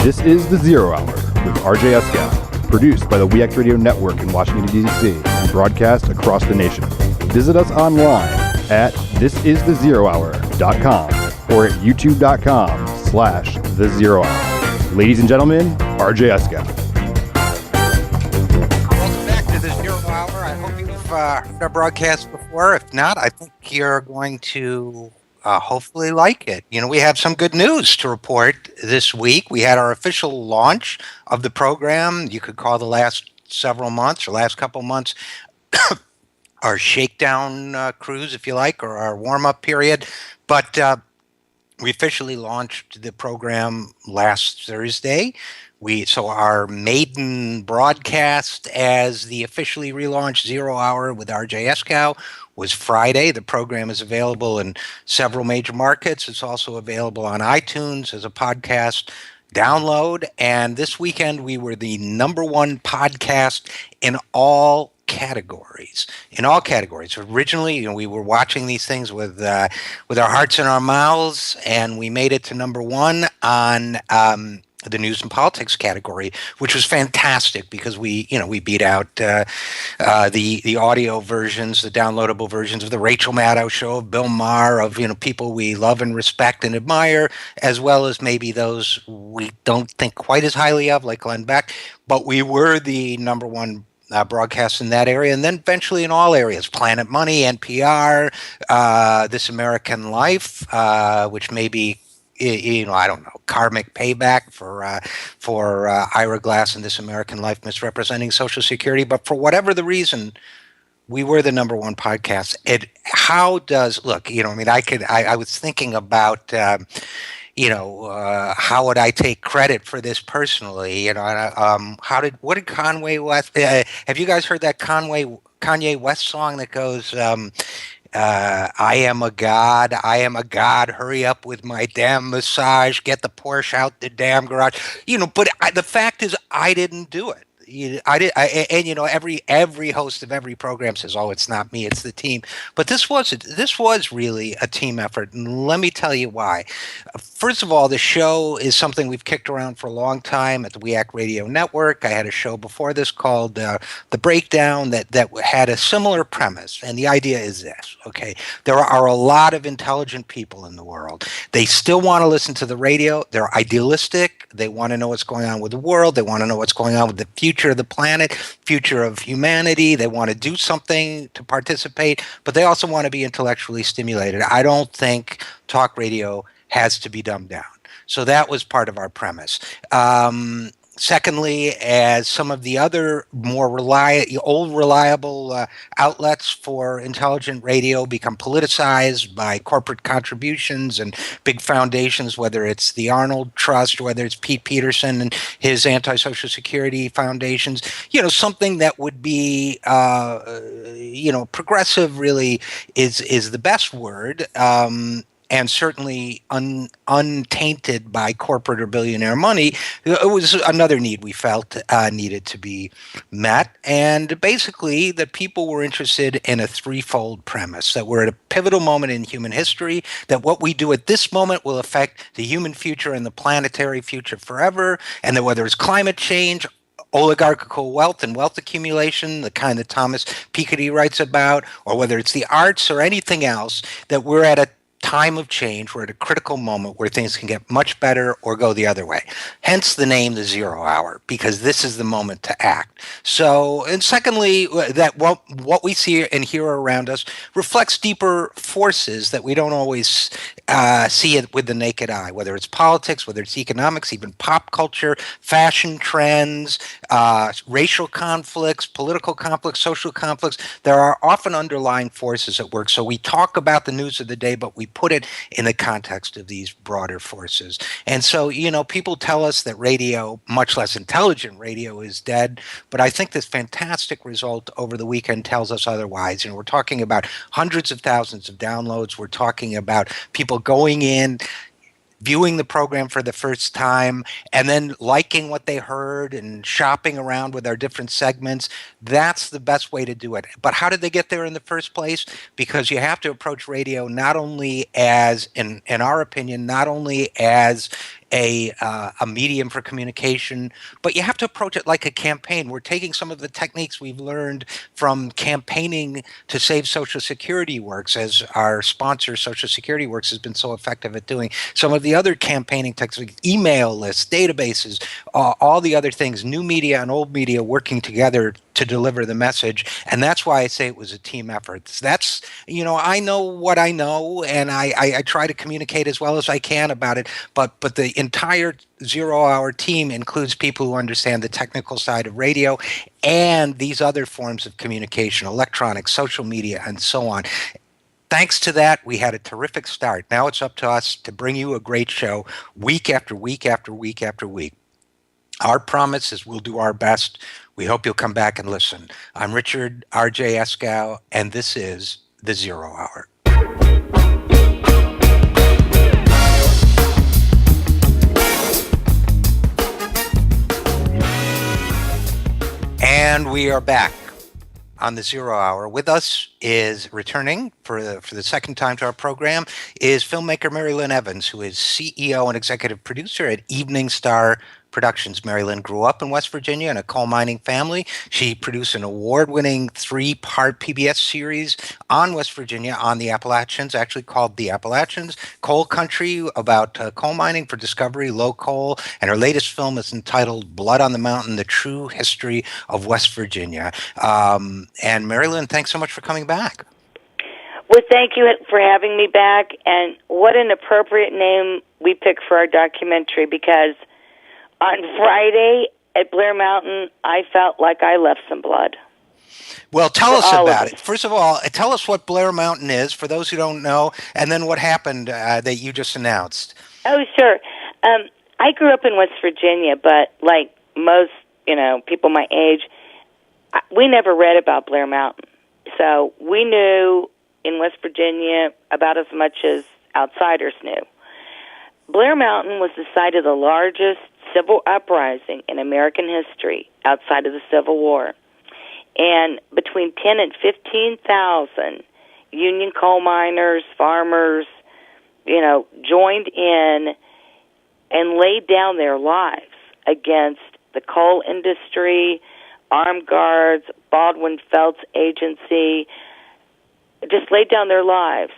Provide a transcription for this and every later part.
This is The Zero Hour with RJ Eskow, produced by the WeAct Radio Network in Washington, D.C., and broadcast across the nation. Visit us online at thisisthezerohour.com or at youtube.com/The Zero Hour. Ladies and gentlemen, RJ Eskow. Welcome back to The Zero Hour. I hope you've heard our broadcast before. If not, I think you're going to hopefully like it. You know, we have some good news to report this week. We had our official launch of the program. You could call the last several months or last couple months our shakedown cruise, if you like, or our warm-up period. But we officially launched the program last Thursday. So our maiden broadcast as the officially relaunched Zero Hour with RJ Eskow was Friday. The program is available in several major markets. It's also available on iTunes as a podcast download. And this weekend, we were the #1 podcast in all categories. Originally, we were watching these things with our hearts in our mouths, and we made it to #1 on the news and politics category, which was fantastic because we beat out the audio versions, the downloadable versions of the Rachel Maddow show, of Bill Maher, of people we love and respect and admire, as well as maybe those we don't think quite as highly of, like Glenn Beck. But we were the #1 broadcast in that area, and then eventually in all areas: Planet Money, NPR, This American Life, which maybe, I don't know, karmic payback for Ira Glass and This American Life misrepresenting Social Security. But for whatever the reason, we were the #1 podcast. I was thinking about, how would I take credit for this personally? What did Conway West? Have you guys heard that Kanye West song that goes, I am a god, hurry up with my damn massage, get the Porsche out the damn garage. But the fact is, I didn't do it. Every host of every program says, "Oh, it's not me, it's the team." But this was really a team effort, and let me tell you why. First of all, the show is something we've kicked around for a long time at the WeAct Radio Network. I had a show before this called The Breakdown that had a similar premise, and the idea is this: okay, there are a lot of intelligent people in the world. They still want to listen to the radio. They're idealistic. They want to know what's going on with the world. They want to know what's going on with the future of the planet, future of humanity. They want to do something to participate, but they also want to be intellectually stimulated. I don't think talk radio has to be dumbed down. So that was part of our premise. Secondly, as some of the other more reliable outlets for intelligent radio become politicized by corporate contributions and big foundations, whether it's the Arnold Trust, whether it's Pete Peterson and his anti-Social Security foundations, something that would be, progressive really is the best word. And certainly untainted by corporate or billionaire money. It was another need we felt needed to be met. And basically, that people were interested in a threefold premise: that we're at a pivotal moment in human history, that what we do at this moment will affect the human future and the planetary future forever, and that whether it's climate change, oligarchical wealth and wealth accumulation, the kind that Thomas Piketty writes about, or whether it's the arts or anything else, that we're at a time of change. We're at a critical moment where things can get much better or go the other way. Hence the name The Zero Hour, because this is the moment to act. So, and secondly, that what we see and hear around us reflects deeper forces that we don't always see it with the naked eye, whether it's politics, whether it's economics, even pop culture, fashion trends, racial conflicts, political conflicts, social conflicts. There are often underlying forces at work. So we talk about the news of the day, but we put it in the context of these broader forces. And so, people tell us that radio, much less intelligent radio, is dead. But I think this fantastic result over the weekend tells us otherwise. We're talking about hundreds of thousands of downloads. We're talking about people going in, viewing the program for the first time, and then liking what they heard and shopping around with our different segments. That's the best way to do it. But how did they get there in the first place? Because you have to approach radio not only as, in our opinion, not only as a medium for communication, but you have to approach it like a campaign. We're taking some of the techniques we've learned from campaigning to save Social Security Works, as our sponsor, Social Security Works, has been so effective at doing. Some of the other campaigning techniques, email lists, databases, all the other things, new media and old media working together to deliver the message. And that's why I say it was a team effort. That's, I know what I know, and I try to communicate as well as I can about it. But the entire Zero Hour team includes people who understand the technical side of radio and these other forms of communication, electronics, social media, and so on. Thanks to that, we had a terrific start. Now it's up to us to bring you a great show week after week after week after week. Our promise is we'll do our best. We hope you'll come back and listen. I'm Richard RJ Eskow, and this is the Zero Hour. And we are back on the Zero Hour. With us is returning for the second time to our program is filmmaker Mary Lynn Evans, who is CEO and executive producer at Evening Star Productions. Mary Lynn grew up in West Virginia in a coal mining family. She produced an award-winning 3-part PBS series on West Virginia on the Appalachians, actually called The Appalachians, Coal Country, about coal mining for Discovery, low coal. And her latest film is entitled Blood on the Mountain, The True History of West Virginia. And Mary Lynn, thanks so much for coming back. Well, thank you for having me back. And what an appropriate name we picked for our documentary, because on Friday at Blair Mountain, I felt like I left some blood. Well, tell us about it. First of all, tell us what Blair Mountain is, for those who don't know, and then what happened that you just announced. Oh, sure. I grew up in West Virginia, but like most, people my age, we never read about Blair Mountain. So we knew in West Virginia about as much as outsiders knew. Blair Mountain was the site of the largest civil uprising in American history outside of the Civil War. And between 10 and 15,000 union coal miners, farmers, joined in and laid down their lives against the coal industry, armed guards, Baldwin Felts Agency, just laid down their lives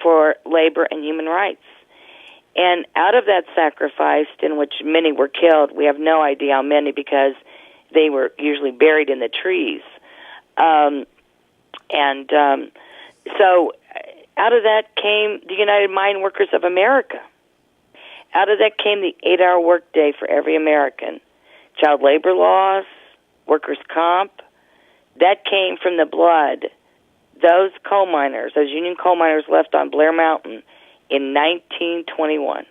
for labor and human rights. And out of that sacrifice, in which many were killed, we have no idea how many because they were usually buried in the trees. So out of that came the United Mine Workers of America. Out of that came the 8-hour workday for every American. Child labor laws, workers' comp, that came from the blood those coal miners, those union coal miners left on Blair Mountain in 1921.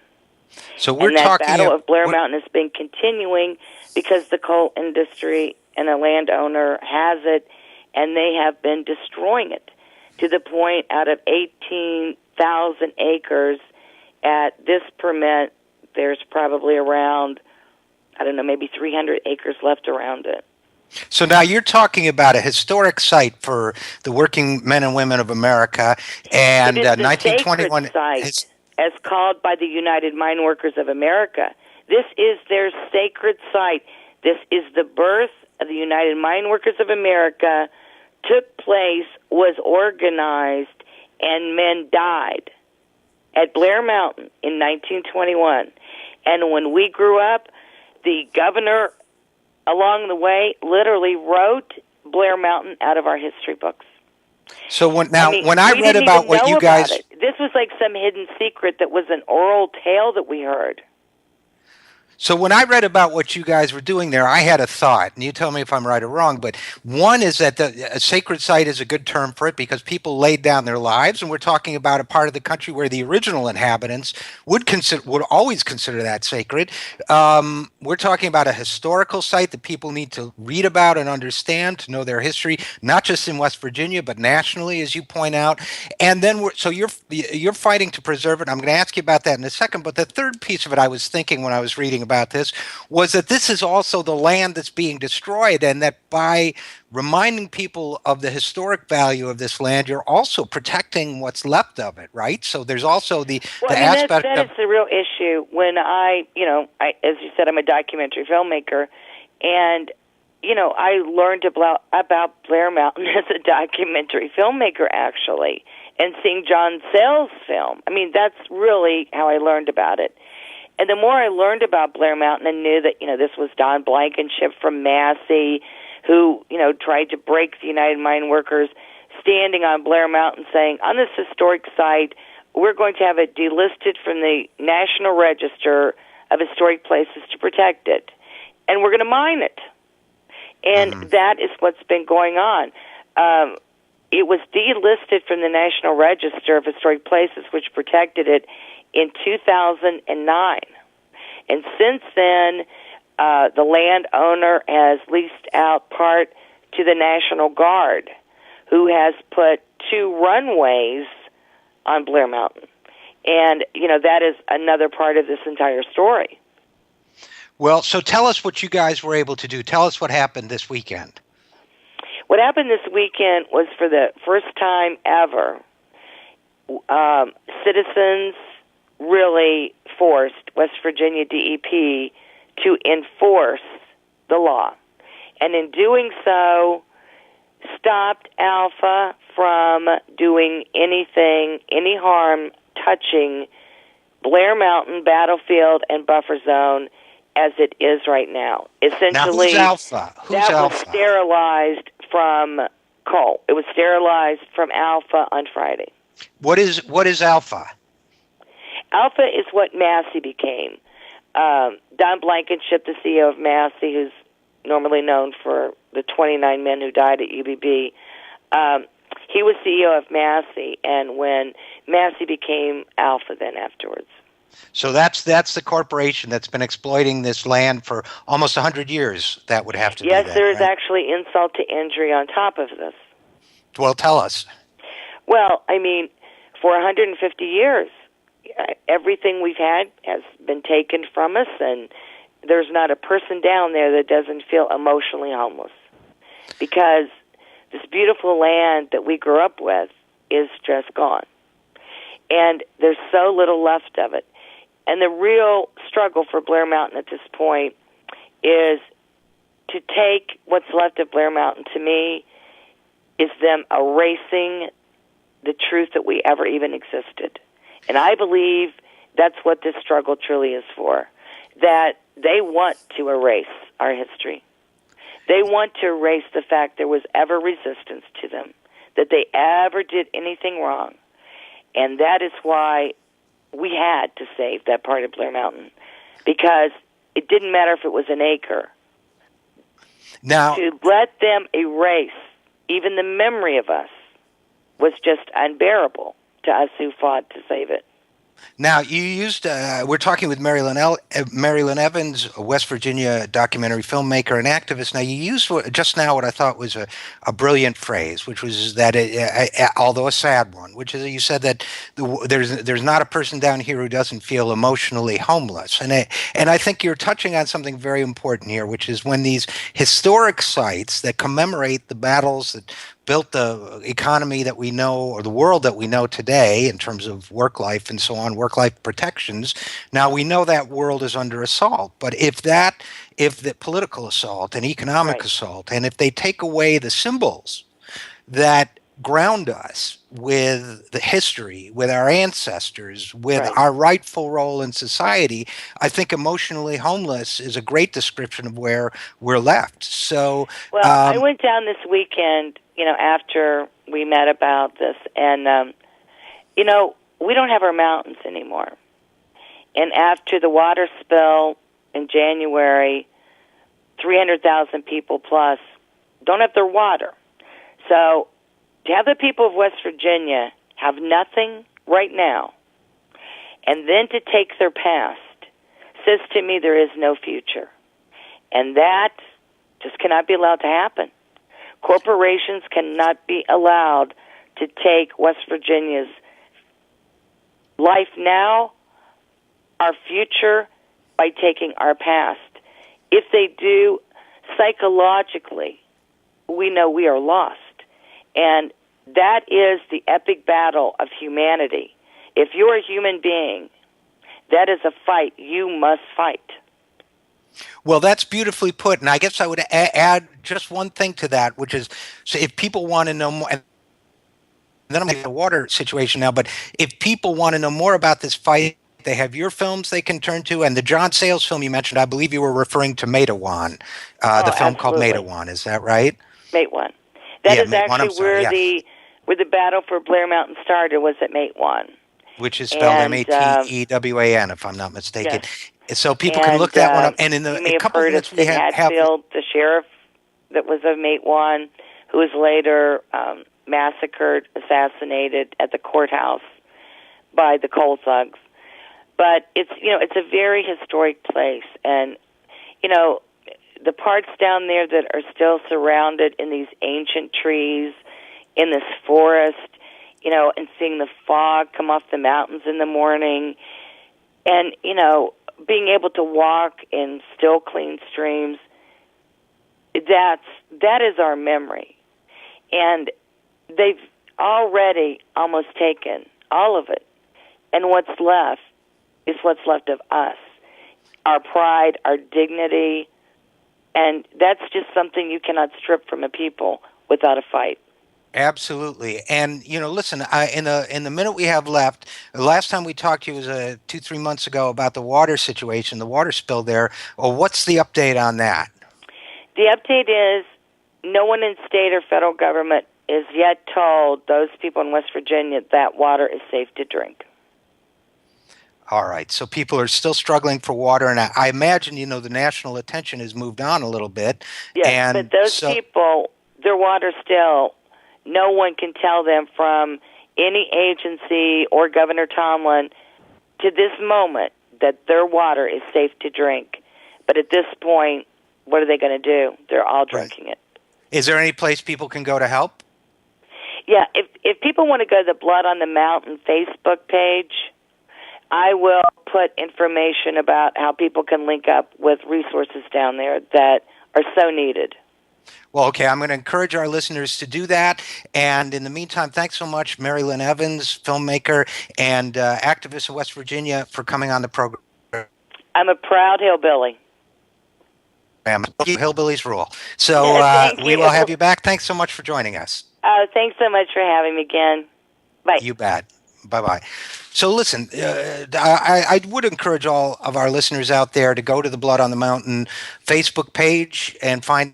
So we're and that talking battle of Blair Mountain has been continuing because the coal industry and the landowner has it, and they have been destroying it to the point out of 18,000 acres at this permit, there's probably around, maybe 300 acres left around it. So now you're talking about a historic site for the working men and women of America, and it is the 1921 site, as called by the United Mine Workers of America. This is their sacred site. This is the birth of the United Mine Workers of America, took place, was organized, and men died at Blair Mountain in 1921. And when we grew up, the governor along the way literally wrote Blair Mountain out of our history books. So when I read about what you guys... This was like some hidden secret that was an oral tale that we heard. So when I read about what you guys were doing there, I had a thought, and you tell me if I'm right or wrong, but one is that a sacred site is a good term for it because people laid down their lives, and we're talking about a part of the country where the original inhabitants would always consider that sacred. We're talking about a historical site that people need to read about and understand to know their history, not just in West Virginia, but nationally, as you point out. And then you're fighting to preserve it. I'm going to ask you about that in a second, but the third piece of it I was thinking when I was reading about this, was that this is also the land that's being destroyed, and that by reminding people of the historic value of this land, you're also protecting what's left of it, right? So there's also the aspect that is the real issue. When as you said, I'm a documentary filmmaker, and I learned about Blair Mountain as a documentary filmmaker, actually, and seeing John Sayles' film. I mean, that's really how I learned about it. And the more I learned about Blair Mountain and knew that, this was Don Blankenship from Massey, who, tried to break the United Mine Workers, standing on Blair Mountain saying, on this historic site, we're going to have it delisted from the National Register of Historic Places to protect it. And we're going to mine it. And that is what's been going on. It was delisted from the National Register of Historic Places, which protected it in 2009. And since then, the landowner has leased out part to the National Guard, who has put 2 runways on Blair Mountain. And, that is another part of this entire story. Well, so tell us what you guys were able to do. Tell us what happened this weekend. What happened this weekend was, for the first time ever, citizens really forced West Virginia DEP to enforce the law. And in doing so, stopped Alpha from doing anything, any harm, touching Blair Mountain battlefield and buffer zone as it is right now. Essentially, now, who's Alpha? That was sterilized from coal. It was sterilized from Alpha on Friday. What is Alpha? Alpha is what Massey became. Don Blankenship, the CEO of Massey, who's normally known for the 29 men who died at UBB, he was CEO of Massey, and when Massey became Alpha then afterwards. So that's the corporation that's been exploiting this land for almost 100 years. That would have to be. Yes, there is actually insult to injury on top of this. Well, tell us. Well, I mean, for 150 years, everything we've had has been taken from us, and there's not a person down there that doesn't feel emotionally homeless, because this beautiful land that we grew up with is just gone. And there's so little left of it. And the real struggle for Blair Mountain at this point is to take what's left of Blair Mountain, to me, is them erasing the truth that we ever even existed. And I believe that's what this struggle truly is for, that they want to erase our history. They want to erase the fact there was ever resistance to them, that they ever did anything wrong. And that is why we had to save that part of Blair Mountain, because it didn't matter if it was an acre. Now, to let them erase even the memory of us was just unbearable to us who fought to save it. Now, you used, we're talking with Mary Lynn Evans, a West Virginia documentary filmmaker and activist. Now, you used just now what I thought was a brilliant phrase, which was that, although a sad one, which is you said that there's not a person down here who doesn't feel emotionally homeless. And I think you're touching on something very important here, which is when these historic sites that commemorate the battles that built the economy that we know, or the world that we know today in terms of work life and so on, work-life protections. Now, we know that world is under assault, but if the political assault and economic assault, and if they take away the symbols that ground us with the history, with our ancestors, with our rightful role in society, I think emotionally homeless is a great description of where we're left. So, well, I went down this weekend, after we met about this, and, we don't have our mountains anymore. And after the water spill in January, 300,000 people plus don't have their water. So to have the people of West Virginia have nothing right now, and then to take their past, says to me there is no future. And that just cannot be allowed to happen. Corporations cannot be allowed to take West Virginia's life now, our future, by taking our past. If they do, psychologically, we know we are lost. And that is the epic battle of humanity. If you're a human being, that is a fight you must fight. Well, that's beautifully put. And I guess I would add just one thing to that, which is, so if people want to know more, and then I'm going to get the water situation now, but if people want to know more about this fight, they have your films they can turn to, and the John Sayles film you mentioned, I believe you were referring to Matewan, the film called Matewan. Is that right? Matewan. That is Matewan, actually where the battle for Blair Mountain started, was at Matewan. Which is spelled Matewan, if I'm not mistaken. Yes. So people can look that one up. And in a couple of minutes, we have Hatfield, the sheriff that was of Matewan, who was later massacred, assassinated at the courthouse by the coal thugs. But it's a very historic place, and the parts down there that are still surrounded in these ancient trees, in this forest, and seeing the fog come off the mountains in the morning, and being able to walk in still clean streams. That is our memory, and they've already almost taken all of it, and what's left is what's left of us, our pride, our dignity, and that's just something you cannot strip from a people without a fight. Absolutely. And, listen, in the minute we have left, the last time we talked to you was 2-3 months ago about the water situation, the water spill there. Well, what's the update on that? The update is no one in state or federal government is yet told those people in West Virginia that water is safe to drink. All right. So people are still struggling for water, and I imagine, the national attention has moved on a little bit. Yes, but those people, their water still, no one can tell them from any agency or Governor Tomlin to this moment that their water is safe to drink. But at this point, what are they going to do? They're all drinking it. Is there any place people can go to help? Yeah, if people want to go to the Blood on the Mountain Facebook page, I will put information about how people can link up with resources down there that are so needed. Well, okay, I'm going to encourage our listeners to do that. And in the meantime, thanks so much, Mary Lynn Evans, filmmaker and activist of West Virginia, for coming on the program. I'm a proud hillbilly. Hillbillies rule. So we will have you back. Thanks so much for joining us. Thanks so much for having me again. Bye. You bet. Bye-bye. So listen, I would encourage all of our listeners out there to go to the Blood on the Mountain Facebook page and find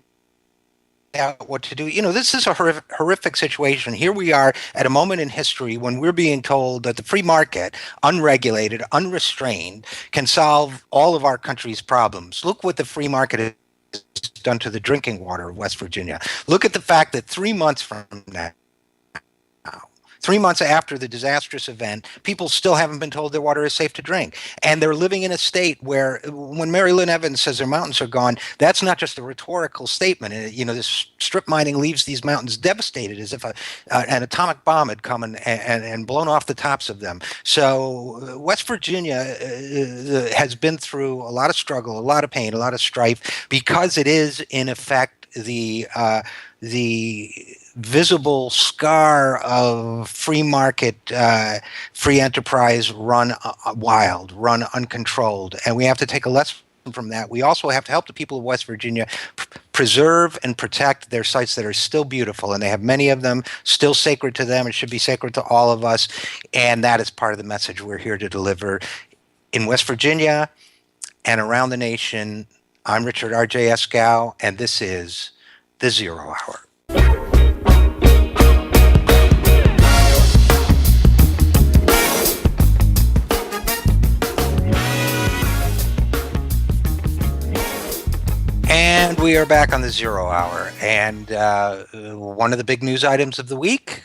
out what to do. This is a horrific situation. Here we are at a moment in history when we're being told that the free market, unregulated, unrestrained, can solve all of our country's problems. Look what the free market has done to the drinking water of West Virginia. Look at the fact that 3 months from now, 3 months after the disastrous event, people still haven't been told their water is safe to drink. And they're living in a state where, when Mary Lynn Evans says their mountains are gone, that's not just a rhetorical statement. This strip mining leaves these mountains devastated, as if an atomic bomb had come and blown off the tops of them. So West Virginia has been through a lot of struggle, a lot of pain, a lot of strife, because it is, in effect, the visible scar of free market, free enterprise run wild, run uncontrolled. And we have to take a lesson from that. We also have to help the people of West Virginia preserve and protect their sites that are still beautiful, and they have many of them still sacred to them. It should be sacred to all of us, and that is part of the message we're here to deliver in West Virginia and around the nation. I'm Richard RJ Eskow, and this is The Zero Hour. And we are back on the Zero Hour. And one of the big news items of the week,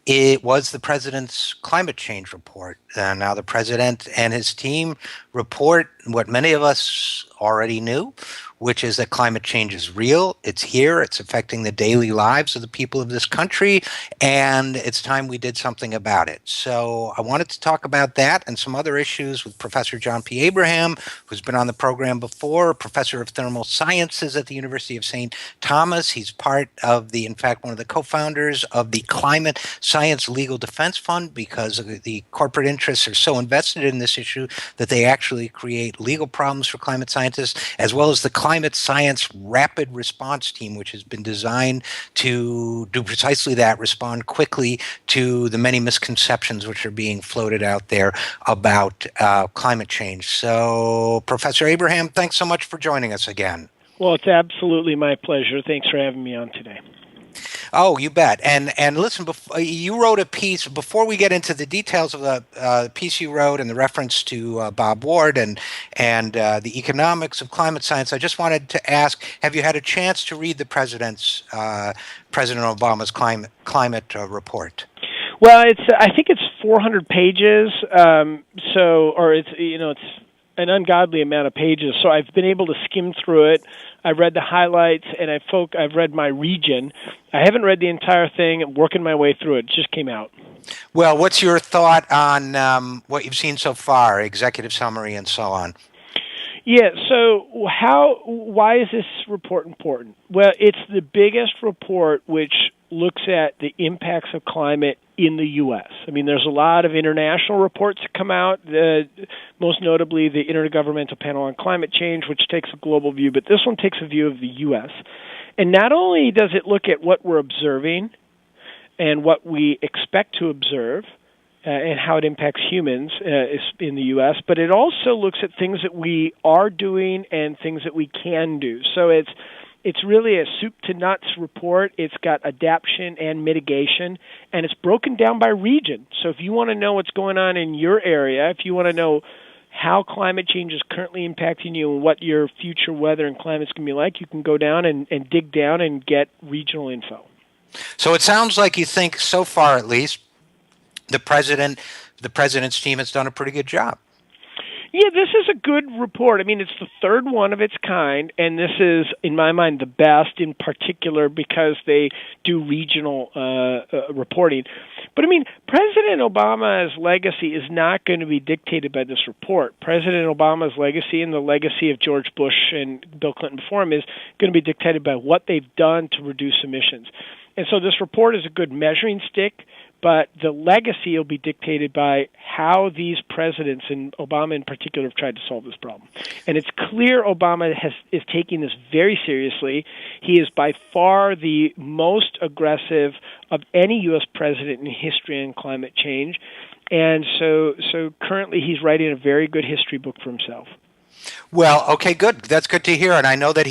it was the president's climate change report. Now the president and his team report what many of us already knew, which is that climate change is real. It's here. It's affecting the daily lives of the people of this country, and it's time we did something about it. So I wanted to talk about that and some other issues with Professor John P. Abraham, who's been on the program before, professor of thermal sciences at the University of St. Thomas. He's in fact, one of the co-founders of the Climate Science Legal Defense Fund, because the corporate interests are so invested in this issue that they actually create legal problems for climate scientists, as well as the Climate Science Rapid Response Team, which has been designed to do precisely that, respond quickly to the many misconceptions which are being floated out there about climate change. So, Professor Abraham, thanks so much for joining us again. Well, it's absolutely my pleasure. Thanks for having me on today. Oh, you bet. And listen, you wrote a piece, before we get into the details of the piece you wrote and the reference to Bob Ward and the economics of climate science, I just wanted to ask, have you had a chance to read the President Obama's climate report? Well, I think it's 400 pages. It's an ungodly amount of pages. So I've been able to skim through it. I've read the highlights, and I've read my region. I haven't read the entire thing. I'm working my way through it. It just came out. Well, what's your thought on what you've seen so far, executive summary and so on? Yeah, so why is this report important? Well, it's the biggest report which looks at the impacts of climate in the U.S. I mean, there's a lot of international reports that come out, most notably the Intergovernmental Panel on Climate Change, which takes a global view, but this one takes a view of the U.S. And not only does it look at what we're observing and what we expect to observe, and how it impacts humans in the U.S., but it also looks at things that we are doing and things that we can do. So it's really a soup-to-nuts report. It's got adaptation and mitigation, and it's broken down by region. So if you want to know what's going on in your area, if you want to know how climate change is currently impacting you and what your future weather and climate's going to be like, you can go down and dig down and get regional info. So it sounds like you think, so far at least, the president's team has done a pretty good job. Yeah, this is a good report. I mean, it's the third one of its kind, and this is, in my mind, the best in particular because they do regional reporting. But, I mean, President Obama's legacy is not going to be dictated by this report. President Obama's legacy and the legacy of George Bush and Bill Clinton before him is going to be dictated by what they've done to reduce emissions. And so this report is a good measuring stick, but the legacy will be dictated by how these presidents, and Obama in particular, have tried to solve this problem. And it's clear Obama is taking this very seriously. He is by far the most aggressive of any U.S. president in history on climate change. And so currently he's writing a very good history book for himself. Well, okay, good. That's good to hear. And I know that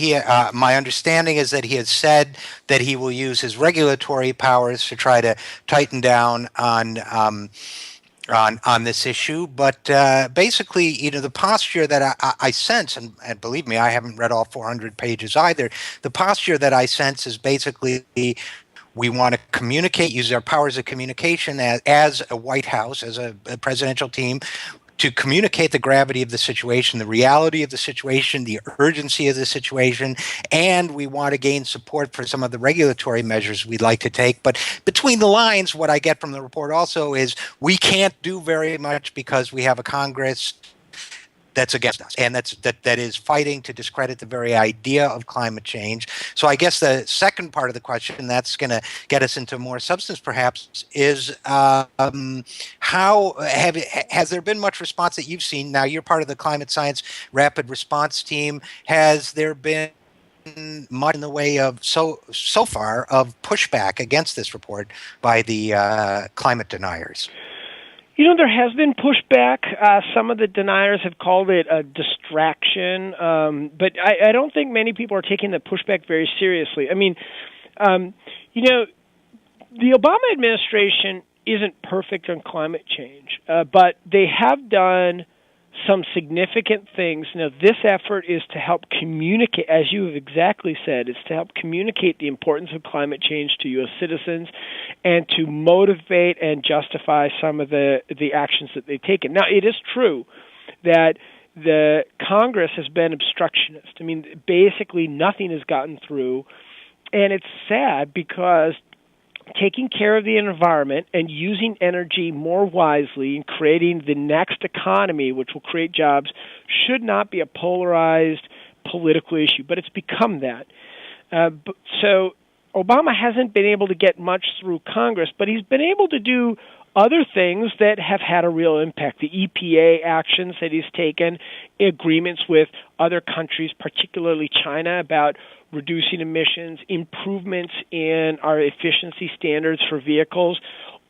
my understanding is that he has said that he will use his regulatory powers to try to tighten down on this issue. But basically, the posture that I sense, and believe me, I haven't read all 400 pages either, the posture that I sense is basically we want to communicate, use our powers of communication as a White House, as a presidential team, to communicate the gravity of the situation, the reality of the situation, the urgency of the situation, and we want to gain support for some of the regulatory measures we'd like to take. But between the lines, what I get from the report also is we can't do very much because we have a Congress that's against us, and that is fighting to discredit the very idea of climate change. So I guess the second part of the question, that's going to get us into more substance perhaps, is has there been much response that you've seen? Now, you're part of the Climate Science Rapid Response Team. Has there been much in the way of so far of pushback against this report by the climate deniers? There has been pushback. Some of the deniers have called it a distraction, but I don't think many people are taking the pushback very seriously. I mean, the Obama administration isn't perfect on climate change, but they have done some significant things. Now, this effort is to help communicate, as you have exactly said, it's to help communicate the importance of climate change to U.S. citizens and to motivate and justify some of the actions that they've taken. Now, it is true that the Congress has been obstructionist. I mean, basically nothing has gotten through, and it's sad because taking care of the environment and using energy more wisely and creating the next economy, which will create jobs, should not be a polarized political issue, but it's become that. So Obama hasn't been able to get much through Congress, but he's been able to do other things that have had a real impact. The EPA actions that he's taken, agreements with other countries, particularly China, about reducing emissions, improvements in our efficiency standards for vehicles.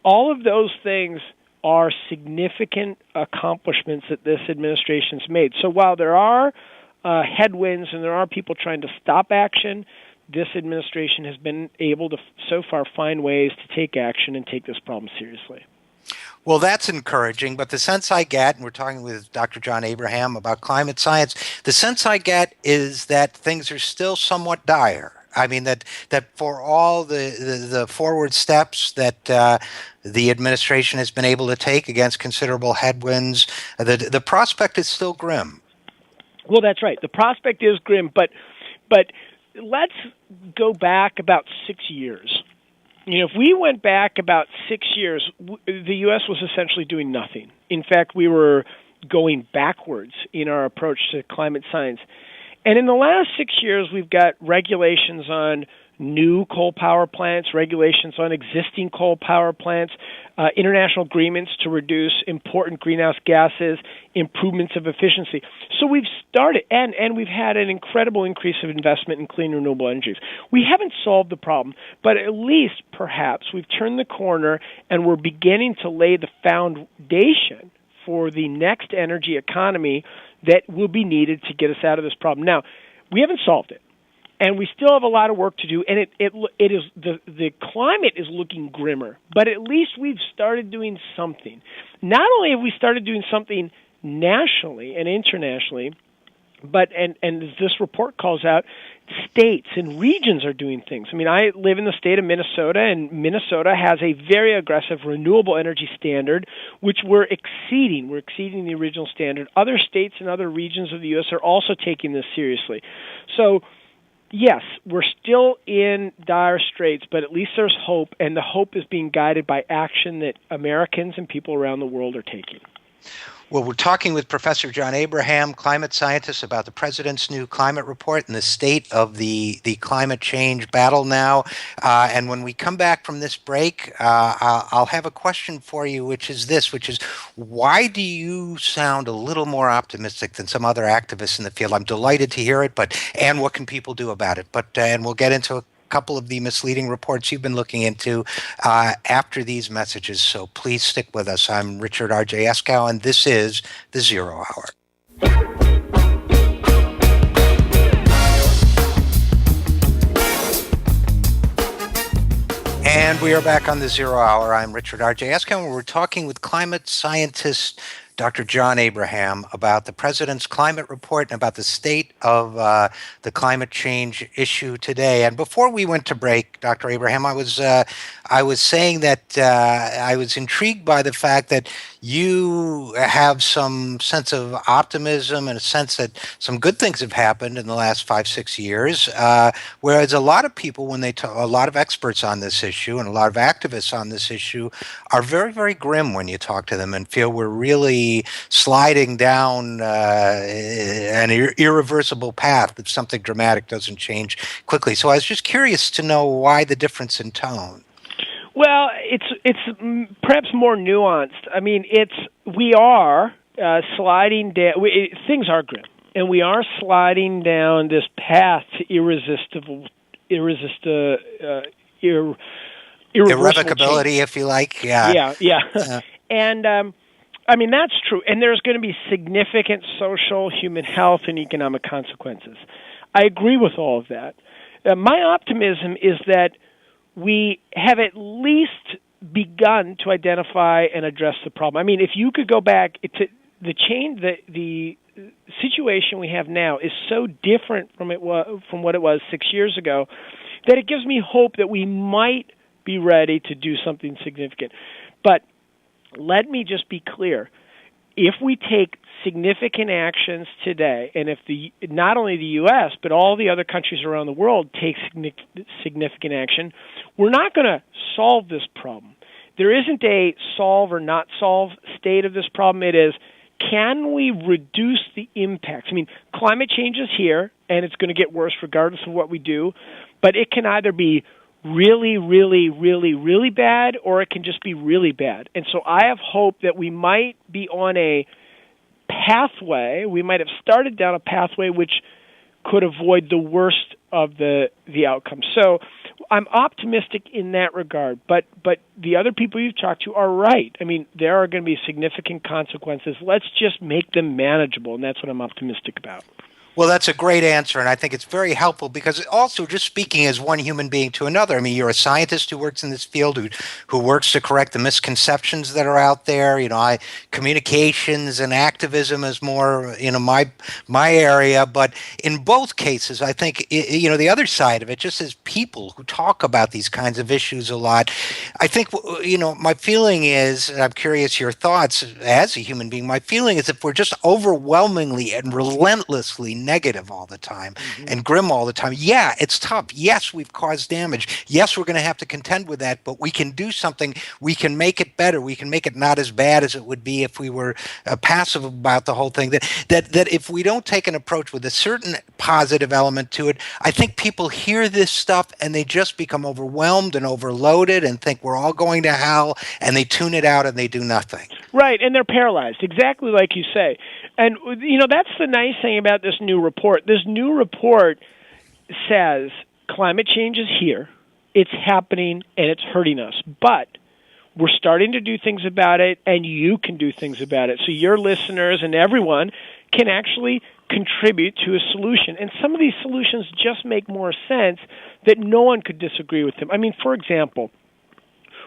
All of those things are significant accomplishments that this administration's made. So while there are headwinds and there are people trying to stop action, this administration has been able to so far find ways to take action and take this problem seriously. Well, that's encouraging, but the sense I get, and we're talking with Dr. John Abraham about climate science, the sense I get is that things are still somewhat dire. I mean, that for all the forward steps that the administration has been able to take against considerable headwinds, the prospect is still grim. Well, that's right. The prospect is grim, but let's go back about 6 years. You know, if we went back about 6 years, the U.S. was essentially doing nothing. In fact, we were going backwards in our approach to climate science. And in the last 6 years, we've got regulations on new coal power plants, regulations on existing coal power plants, international agreements to reduce important greenhouse gases, improvements of efficiency. So we've started, and we've had an incredible increase of investment in clean renewable energies. We haven't solved the problem, but at least perhaps we've turned the corner and we're beginning to lay the foundation for the next energy economy that will be needed to get us out of this problem. Now, we haven't solved it. And we still have a lot of work to do, and it is the climate is looking grimmer. But at least we've started doing something. Not only have we started doing something nationally and internationally, but and as this report calls out, states and regions are doing things. I mean, I live in the state of Minnesota, and Minnesota has a very aggressive renewable energy standard, which we're exceeding. We're exceeding the original standard. Other states and other regions of the U.S. are also taking this seriously. So, yes, we're still in dire straits, but at least there's hope, and the hope is being guided by action that Americans and people around the world are taking. Well, we're talking with Professor John Abraham, climate scientist, about the president's new climate report and the state of the climate change battle now. And when we come back from this break, I'll have a question for you, which is why do you sound a little more optimistic than some other activists in the field? I'm delighted to hear it, and what can people do about it? And we'll get into a couple of the misleading reports you've been looking into after these messages. So please stick with us. I'm Richard RJ Eskow, and this is The Zero Hour. And we are back on The Zero Hour. I'm Richard RJ Eskow, and we're talking with climate scientist Dr. John Abraham about the president's climate report and about the state of the climate change issue today. And before we went to break, Dr. Abraham, I was saying that I was intrigued by the fact that you have some sense of optimism and a sense that some good things have happened in the last 5-6 years, whereas a lot of people, when they talk, a lot of experts on this issue and a lot of activists on this issue are very, very grim when you talk to them and feel we're really sliding down an irreversible path if something dramatic doesn't change quickly. So I was just curious to know why the difference in tone. Well, it's perhaps more nuanced. I mean, we are sliding down. Things are grim, and we are sliding down this path to irreversibility, if you like. Yeah. And I mean, that's true. And there's going to be significant social, human health, and economic consequences. I agree with all of that. My optimism is that we have at least begun to identify and address the problem. I mean, if you could go back to the situation we have now is so different from what it was 6 years ago that it gives me hope that we might be ready to do something significant. But let me just be clear. If we take significant actions today, and if not only the U.S., but all the other countries around the world take significant action, we're not going to solve this problem. There isn't a solve or not solve state of this problem. It is, can we reduce the impacts? I mean, climate change is here, and it's going to get worse regardless of what we do, but it can either be really, really, really, really bad, or it can just be really bad. And so I have hope that we might be on a pathway, we might have started down a pathway which could avoid the worst of the outcome. So I'm optimistic in that regard, but the other people you've talked to are right. I mean, there are going to be significant consequences. Let's just make them manageable, and that's what I'm optimistic about. Well, that's a great answer, and I think it's very helpful because also just speaking as one human being to another. I mean, you're a scientist who works in this field, who works to correct the misconceptions that are out there. You know, communications and activism is more, my area. But in both cases, I think, the other side of it, just as people who talk about these kinds of issues a lot, I think, my feeling is, and I'm curious your thoughts as a human being, my feeling is if we're just overwhelmingly and relentlessly negative all the time and grim all the time. Yeah, it's tough. Yes, we've caused damage. Yes, we're going to have to contend with that, but we can do something. We can make it better. We can make it not as bad as it would be if we were passive about the whole thing. That if we don't take an approach with a certain positive element to it, I think people hear this stuff and they just become overwhelmed and overloaded and think we're all going to hell, and they tune it out and they do nothing. Right, and they're paralyzed, exactly like you say. And, that's the nice thing about this new report. This new report says climate change is here, it's happening, and it's hurting us. But we're starting to do things about it, and you can do things about it. So your listeners and everyone can actually contribute to a solution. And some of these solutions just make more sense that no one could disagree with them. I mean, for example,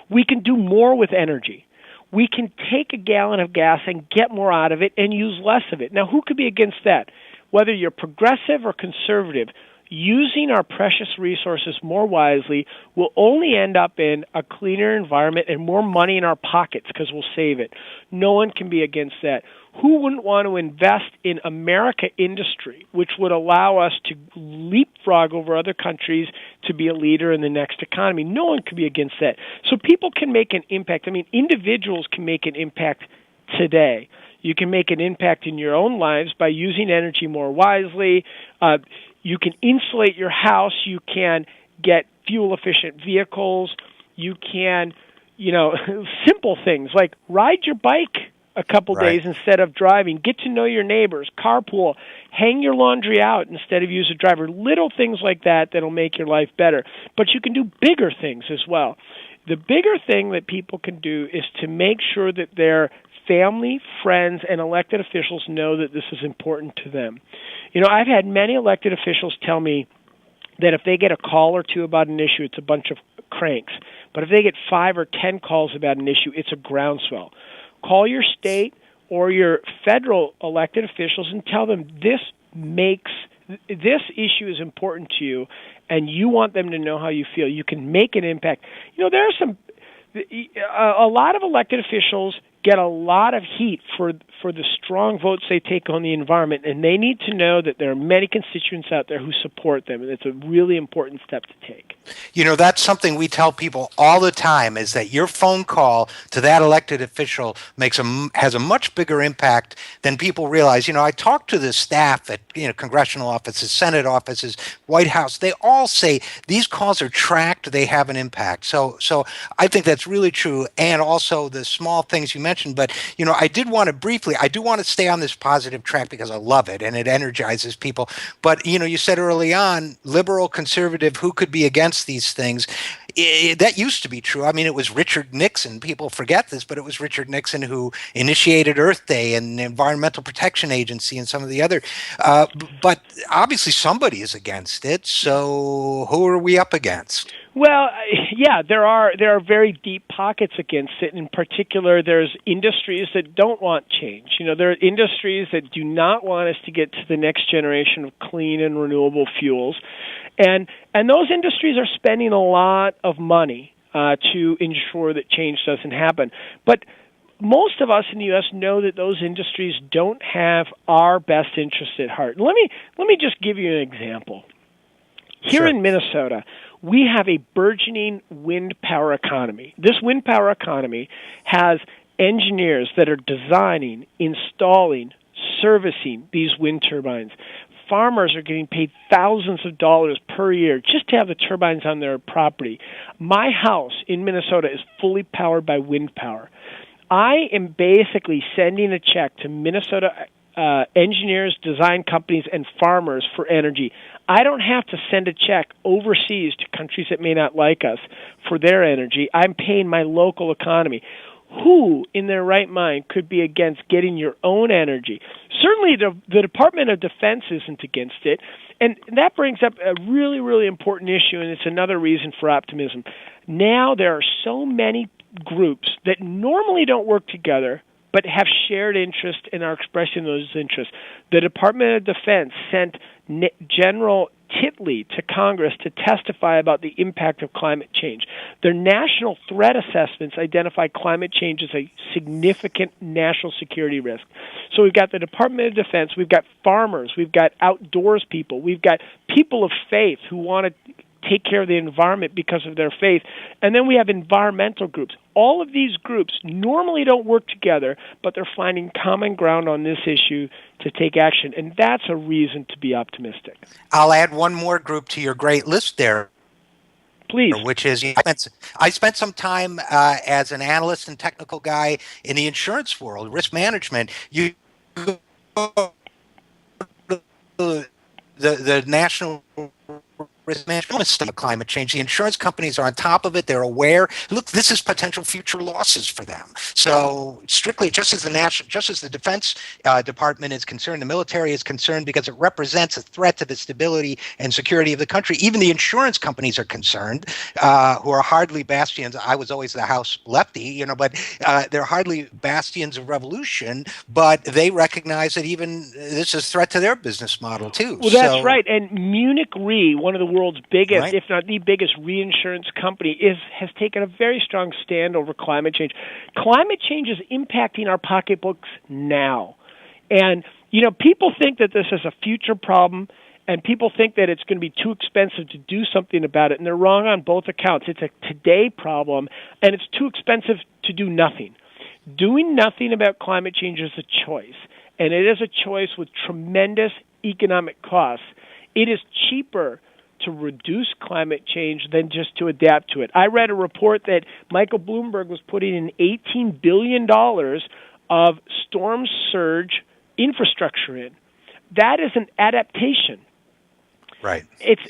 we can do more with energy. We can take a gallon of gas and get more out of it and use less of it. Now, who could be against that? Whether you're progressive or conservative, using our precious resources more wisely will only end up in a cleaner environment and more money in our pockets because we'll save it. No one can be against that. Who wouldn't want to invest in America industry, which would allow us to leapfrog over other countries to be a leader in the next economy? No one can be against that. So people can make an impact. I mean, individuals can make an impact today. You can make an impact in your own lives by using energy more wisely. You can insulate your house. You can get fuel-efficient vehicles. You can, simple things like ride your bike a couple days instead of driving. Get to know your neighbors. Carpool. Hang your laundry out instead of use a driver. Little things like that that'll make your life better. But you can do bigger things as well. The bigger thing that people can do is to make sure that their family, friends, and elected officials know that this is important to them. I've had many elected officials tell me that if they get a call or two about an issue, it's a bunch of cranks. But if they get 5 or 10 calls about an issue, it's a groundswell. Call your state or your federal elected officials and tell them this issue is important to you, and you want them to know how you feel. You can make an impact. There are a lot of elected officials get a lot of heat for the strong votes they take on the environment, and they need to know that there are many constituents out there who support them, and it's a really important step to take. That's something we tell people all the time, is that your phone call to that elected official has a much bigger impact than people realize. I talk to the staff at congressional offices, Senate offices, White House. They all say these calls are tracked, they have an impact. So I think that's really true, and also the small things you mentioned. But I do want to stay on this positive track because I love it and it energizes people. But you said early on, liberal, conservative, who could be against these things? That used to be true. I mean, it was Richard Nixon. People forget this, but it was Richard Nixon who initiated Earth Day and the Environmental Protection Agency and some of the other. But obviously somebody is against it. So who are we up against? Well, yeah, there are very deep pockets against it. In particular, there's industries that don't want change. There are industries that do not want us to get to the next generation of clean and renewable fuels. And those industries are spending a lot of money to ensure that change doesn't happen. But most of us in the U.S. know that those industries don't have our best interest at heart. Let me just give you an example. Here in Minnesota, we have a burgeoning wind power economy. This wind power economy has engineers that are designing, installing, servicing these wind turbines. Farmers are getting paid thousands of dollars per year just to have the turbines on their property. My house in Minnesota is fully powered by wind power. I am basically sending a check to Minnesota engineers, design companies, and farmers for energy. I don't have to send a check overseas to countries that may not like us for their energy. I'm paying my local economy. Who in their right mind could be against getting your own energy? Certainly the Department of Defense isn't against it. And that brings up a really, really important issue, and it's another reason for optimism. Now there are so many groups that normally don't work together but have shared interest and are expressing those interests. The Department of Defense sent General Titley to Congress to testify about the impact of climate change. Their national threat assessments identify climate change as a significant national security risk. So we've got the Department of Defense, we've got farmers, we've got outdoors people, we've got people of faith who want to take care of the environment because of their faith, and then we have environmental groups. All of these groups normally don't work together, but they're finding common ground on this issue to take action, and that's a reason to be optimistic. I'll add one more group to your great list there. Please. Which is, I spent some time as an analyst and technical guy in the insurance world, risk management. The national risk management of climate change. The insurance companies are on top of it. They're aware. Look, this is potential future losses for them. So strictly, just as the Defense Department is concerned, the military is concerned because it represents a threat to the stability and security of the country. Even the insurance companies are concerned, who are hardly bastions. I was always the House lefty, but they're hardly bastions of revolution. But they recognize that even this is a threat to their business model too. Well, that's right. And Munich Re, one of the world's biggest, if not the biggest reinsurance company, has taken a very strong stand over climate change. Climate change is impacting our pocketbooks now. And, people think that this is a future problem, and people think that it's going to be too expensive to do something about it, and they're wrong on both accounts. It's a today problem, and it's too expensive to do nothing. Doing nothing about climate change is a choice, and it is a choice with tremendous economic costs. It is cheaper to reduce climate change than just to adapt to it. I read a report that Michael Bloomberg was putting in $18 billion of storm surge infrastructure in. That is an adaptation. Right. It's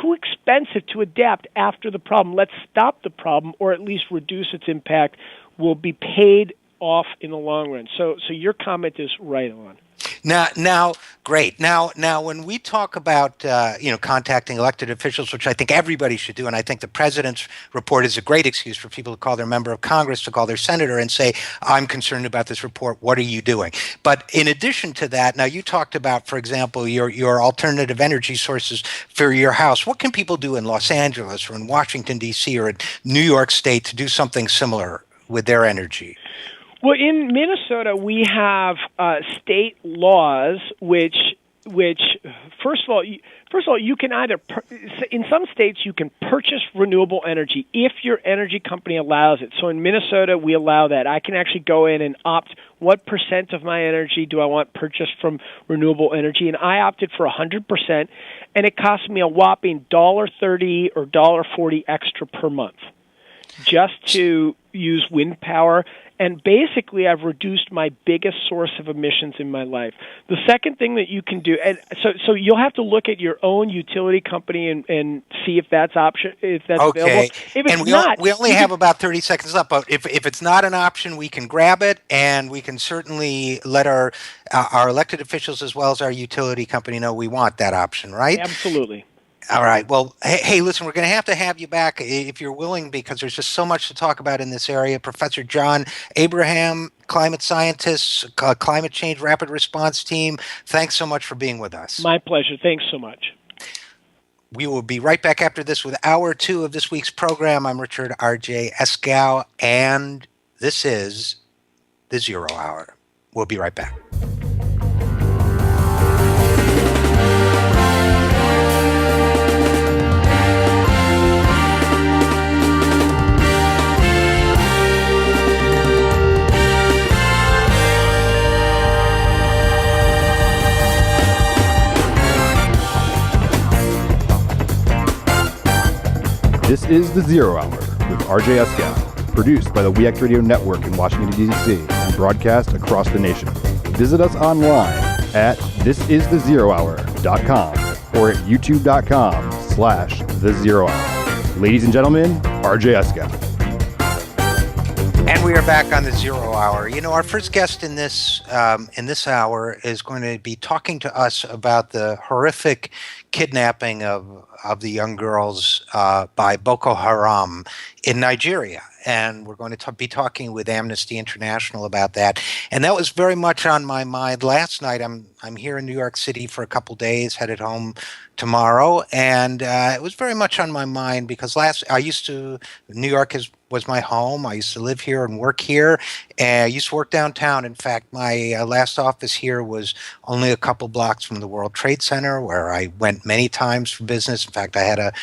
too expensive to adapt after the problem. Let's stop the problem, or at least reduce its impact. Will be paid off in the long run. So your comment is right on. Now, great. Now, when we talk about contacting elected officials, which I think everybody should do, and I think the president's report is a great excuse for people to call their member of Congress, to call their senator, and say, "I'm concerned about this report. What are you doing?" But in addition to that, now you talked about, for example, your alternative energy sources for your house. What can people do in Los Angeles or in Washington D.C. or in New York State to do something similar with their energy? Well, in Minnesota, we have state laws which first of all, you can either in some states you can purchase renewable energy if your energy company allows it. So in Minnesota, we allow that. I can actually go in and opt what % of my energy do I want purchased from renewable energy, and I opted for 100%, and it cost me a whopping $1.30 or $1.40 extra per month just to use wind power. And basically, I've reduced my biggest source of emissions in my life. The second thing that you can do, and so you'll have to look at your own utility company and see if that's available. If it's we only have about 30 seconds left. But if it's not an option, we can grab it, and we can certainly let our elected officials as well as our utility company know we want that option, right? Absolutely. All right. Well, hey, listen, we're going to have you back if you're willing, because there's just so much to talk about in this area. Professor John Abraham, climate scientist, climate change rapid response team. Thanks so much for being with us. My pleasure. Thanks so much. We will be right back after this with hour 2 of this week's program. I'm Richard RJ Eskow, and This is the Zero Hour. We'll be right back. This is the Zero Hour with RJ Eskow, produced by the WeAct Radio Network in Washington, D.C., and broadcast across the nation. Visit us online at thisisthezerohour.com or at youtube.com/thezerohour. Ladies and gentlemen, RJ Eskow. And we are back on the Zero Hour. You know, our first guest in this hour is going to be talking to us about the horrific kidnapping of the young girls by Boko Haram in Nigeria. And we're going to be talking with Amnesty International about that. And that was very much on my mind last night. I'm here in New York City for a couple days, headed home tomorrow, and it was very much on my mind because New York was my home. I used to live here and work here. And I used to work downtown. In fact, my last office here was only a couple blocks from the World Trade Center, where I went many times for business. In fact, I had a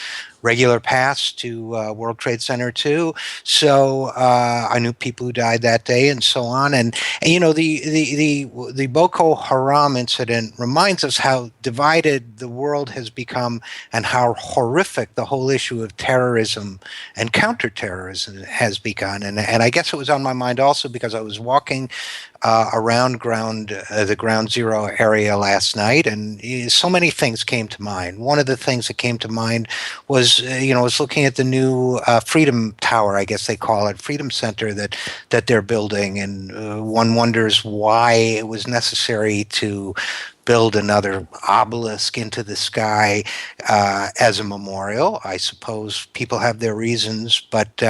regular pass to World Trade Center too. So I knew people who died that day and so on. And you know, the Boko Haram incident reminds us how divided the world has become and how horrific the whole issue of terrorism and counterterrorism has begun. And I guess it was on my mind also because I was walking around the ground zero area last night, and so many things came to mind. One of the things that came to mind was, I was looking at the new Freedom Tower, I guess they call it, Freedom Center that they're building, and one wonders why it was necessary to build another obelisk into the sky as a memorial. I suppose people have their reasons, but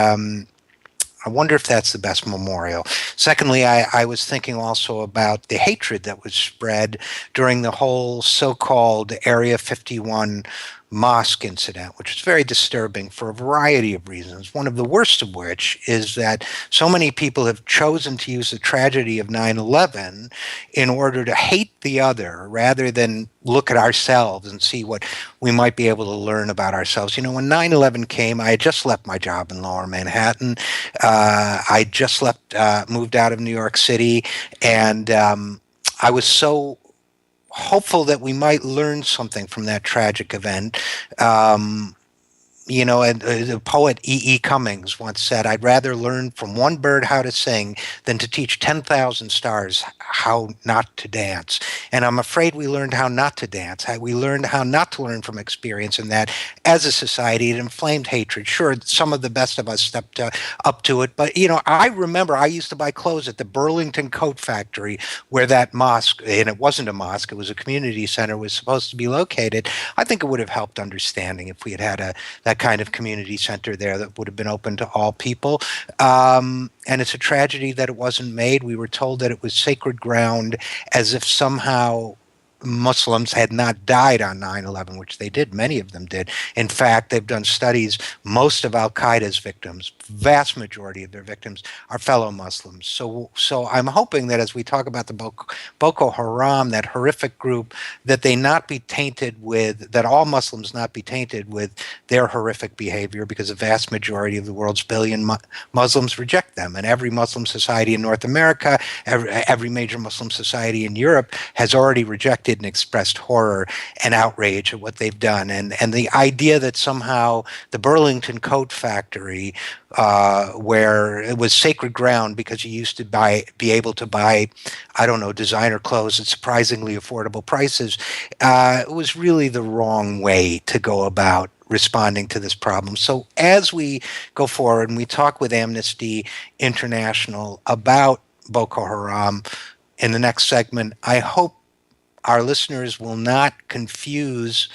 I wonder if that's the best memorial. Secondly, I was thinking also about the hatred that was spread during the whole so-called Area 51 mosque incident, which is very disturbing for a variety of reasons, one of the worst of which is that so many people have chosen to use the tragedy of 9/11 in order to hate the other rather than look at ourselves and see what we might be able to learn about ourselves. You know, when 9/11 came, I had just left my job in Lower Manhattan. I just moved out of New York City, and I was so hopeful that we might learn something from that tragic event. And the poet E.E. Cummings once said, "I'd rather learn from one bird how to sing than to teach 10,000 stars how not to dance." And I'm afraid we learned how not to dance. We learned how not to learn from experience, and that as a society, it inflamed hatred. Sure, some of the best of us stepped up to it. But, I remember I used to buy clothes at the Burlington Coat Factory where that mosque, and it wasn't a mosque, it was a community center, was supposed to be located. I think it would have helped understanding if we had that kind of community center there that would have been open to all people. And it's a tragedy that it wasn't made. We were told that it was sacred ground, as if somehow Muslims had not died on 9/11, which they did. Many of them did. In fact, they've done studies. Most of Al-Qaeda's victims, vast majority of their victims, are fellow Muslims. So I'm hoping that as we talk about the Boko Haram, that horrific group, that all Muslims not be tainted with their horrific behavior, because the vast majority of the world's billion Muslims reject them. And every Muslim society in North America, every major Muslim society in Europe has already rejected and expressed horror and outrage at what they've done. And the idea that somehow the Burlington Coat Factory, where it was sacred ground because you used to be able to buy, I don't know, designer clothes at surprisingly affordable prices, it was really the wrong way to go about responding to this problem. So as we go forward and we talk with Amnesty International about Boko Haram in the next segment, I hope our listeners will not confuse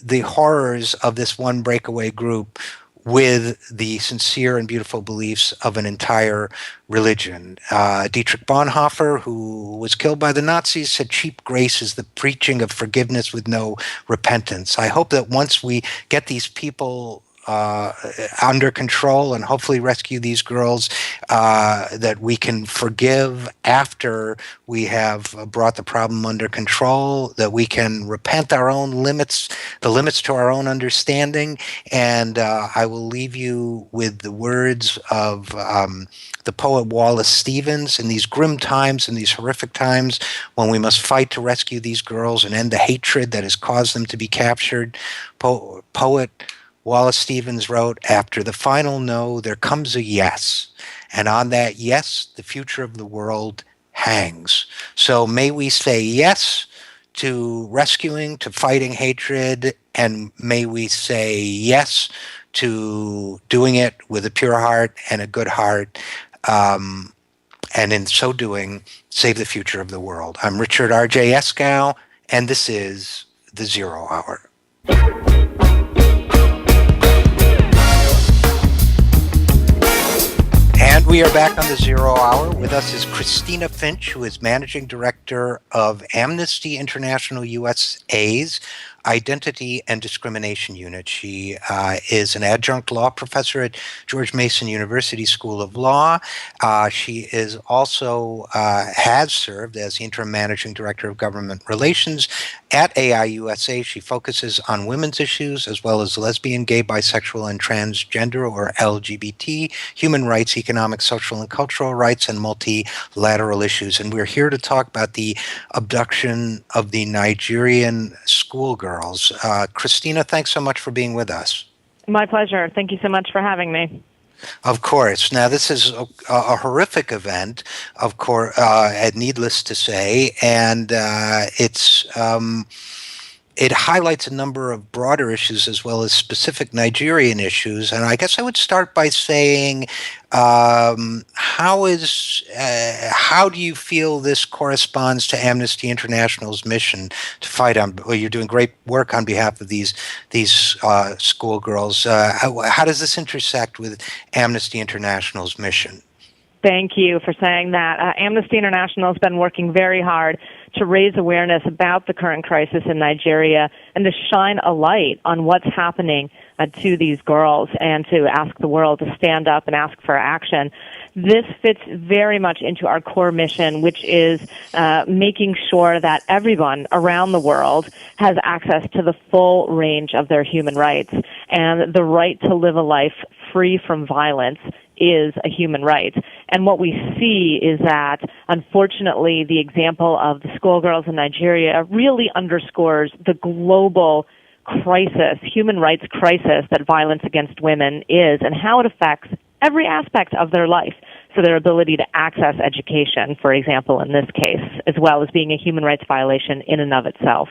the horrors of this one breakaway group with the sincere and beautiful beliefs of an entire religion. Dietrich Bonhoeffer, who was killed by the Nazis, said cheap grace is the preaching of forgiveness with no repentance. I hope that once we get these people under control and hopefully rescue these girls that we can forgive after we have brought the problem under control, that we can repent our own limits, the limits to our own understanding. And I will leave you with the words of the poet Wallace Stevens. In these grim times, in these horrific times, when we must fight to rescue these girls and end the hatred that has caused them to be captured, poet Wallace Stevens wrote, "After the final no, there comes a yes. And on that yes, the future of the world hangs." So may we say yes to rescuing, to fighting hatred, and may we say yes to doing it with a pure heart and a good heart, and in so doing, save the future of the world. I'm Richard RJ Eskow, and this is The Zero Hour. And we are back on the Zero Hour. With us is Christina Finch, who is Managing Director of Amnesty International USA's Identity and Discrimination Unit. She is an adjunct law professor at George Mason University School of Law. She is also has served as the interim managing director of government relations at AIUSA. She focuses on women's issues as well as lesbian, gay, bisexual, and transgender or LGBT, human rights, economic, social, and cultural rights, and multilateral issues. And we're here to talk about the abduction of the Nigerian schoolgirls. Christina, thanks so much for being with us. My pleasure. Thank you so much for having me. Of course. Now, this is a horrific event, of course, needless to say, and it highlights a number of broader issues as well as specific Nigerian issues. And I guess I would start by saying, how do you feel this corresponds to Amnesty International's mission to fight on? Well, you're doing great work on behalf of these schoolgirls. How does this intersect with Amnesty International's mission? Thank you for saying that. Amnesty International has been working very hard to raise awareness about the current crisis in Nigeria and to shine a light on what's happening to these girls and to ask the world to stand up and ask for action. This fits very much into our core mission, which is making sure that everyone around the world has access to the full range of their human rights. And the right to live a life free from violence is a human right. And what we see is that, unfortunately, the example of the schoolgirls in Nigeria really underscores the global crisis, human rights crisis that violence against women is, and how it affects every aspect of their life. So their ability to access education, for example, in this case, as well as being a human rights violation in and of itself.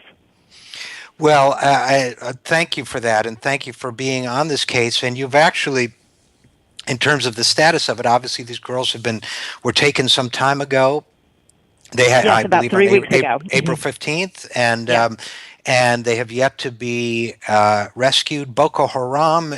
Well, I thank you for that, and thank you for being on this case. And you've actually, in terms of the status of it, obviously these girls were taken some time ago. They had, yes, I about believe, 3 weeks ago. April 15th, and Yeah. And they have yet to be rescued. Boko Haram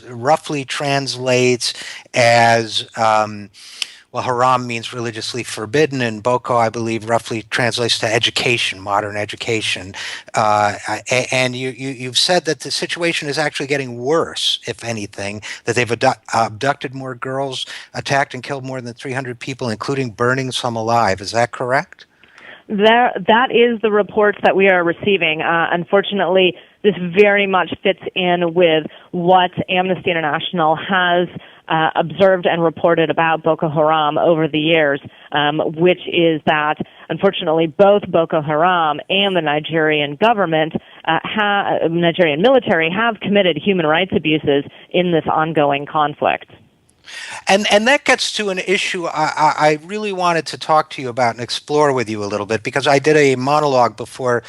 roughly translates as well, Haram means religiously forbidden, and Boko, I believe, roughly translates to education, modern education. And you've said that the situation is actually getting worse, if anything, that they've abducted more girls, attacked and killed more than 300 people, including burning some alive. Is that correct? That is the reports that we are receiving. Unfortunately, this very much fits in with what Amnesty International has observed and reported about Boko Haram over the years, which is that, unfortunately, both Boko Haram and the Nigerian government, Nigerian military, have committed human rights abuses in this ongoing conflict. And that gets to an issue I really wanted to talk to you about and explore with you a little bit, because I did a monologue before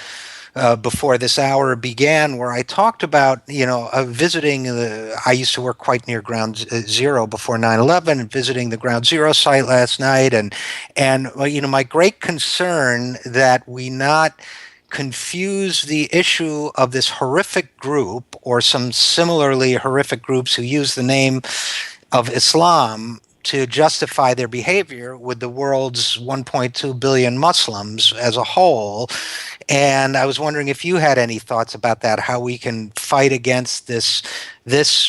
this hour began, where I talked about, visiting I used to work quite near Ground Zero before 9/11, and visiting the Ground Zero site last night, and my great concern that we not confuse the issue of this horrific group or some similarly horrific groups who use the name of Islam to justify their behavior with the world's 1.2 billion Muslims as a whole. And I was wondering if you had any thoughts about that, how we can fight against this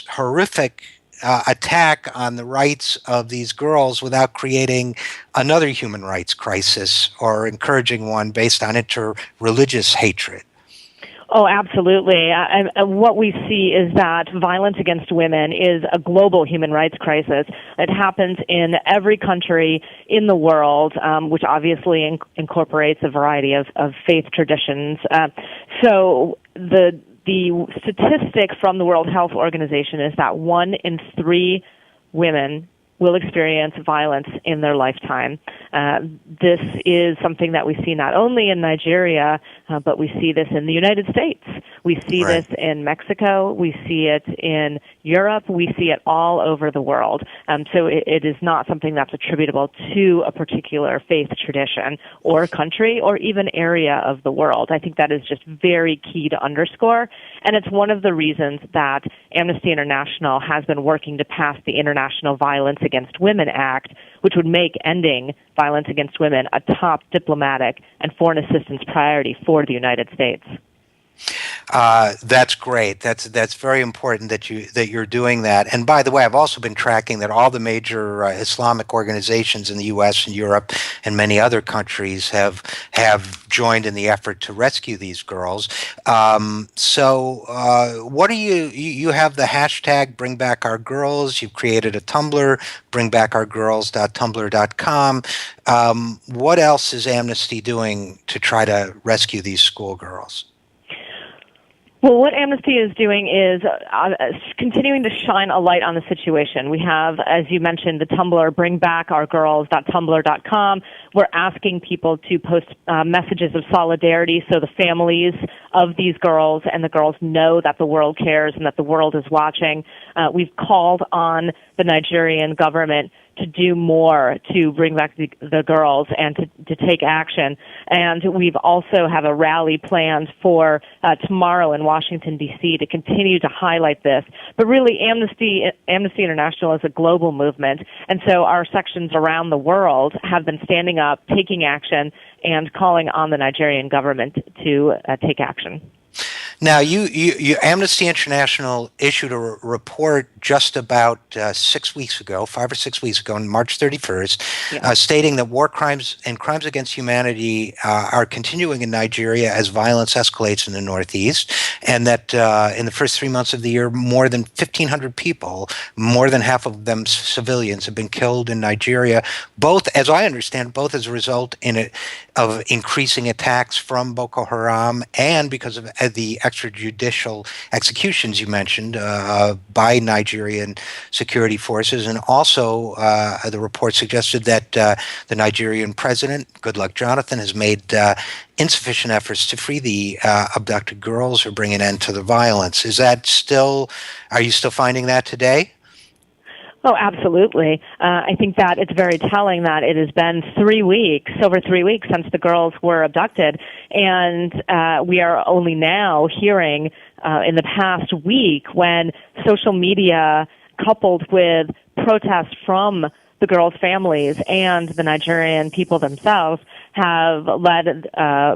horrific attack on the rights of these girls without creating another human rights crisis or encouraging one based on inter-religious hatred. Oh, absolutely. What we see is that violence against women is a global human rights crisis. It happens in every country in the world, which obviously incorporates a variety of faith traditions. So the statistic from the World Health Organization is that 1 in 3 women will experience violence in their lifetime. This is something that we see not only in Nigeria, but we see this in the United States. We see Right. this in Mexico. We see it in Europe. We see it all over the world. So it is not something that's attributable to a particular faith tradition or country or even area of the world. I think that is just very key to underscore. And it's one of the reasons that Amnesty International has been working to pass the International Violence Against Women Act, which would make ending violence against women a top diplomatic and foreign assistance priority for the United States. That's great. That's very important that you're doing that. And by the way, I've also been tracking that all the major Islamic organizations in the U.S. and Europe and many other countries have joined in the effort to rescue these girls. What do you have the hashtag Bring Back Our Girls? You've created a Tumblr, bringbackourgirls.tumblr.com. What else is Amnesty doing to try to rescue these schoolgirls? Well, what Amnesty is doing is continuing to shine a light on the situation. We have, as you mentioned, the Tumblr, bringbackourgirls.tumblr.com. We're asking people to post messages of solidarity so the families of these girls and the girls know that the world cares and that the world is watching. We've called on the Nigerian government to do more to bring back the girls and to take action. And we've also have a rally planned for tomorrow in Washington, D.C. to continue to highlight this. But really, Amnesty International is a global movement, and so our sections around the world have been standing up, taking action, and calling on the Nigerian government to take action. Now, you Amnesty International issued a report just about 6 weeks ago, 5 or 6 weeks ago, on March 31st, stating that war crimes and crimes against humanity are continuing in Nigeria as violence escalates in the Northeast, and that in the first 3 months of the year, more than 1,500 people, more than half of them civilians, have been killed in Nigeria, both, as I understand, both as a result of increasing attacks from Boko Haram and because of the extrajudicial executions you mentioned by Nigerian security forces. And also the report suggested that the Nigerian president, Goodluck Jonathan, has made insufficient efforts to free the abducted girls or bring an end to the violence. Are you still finding that today? Oh, absolutely. I think that it's very telling that it has been over 3 weeks since the girls were abducted, and we are only now hearing in the past week when social media coupled with protests from the girls' families and the Nigerian people themselves have led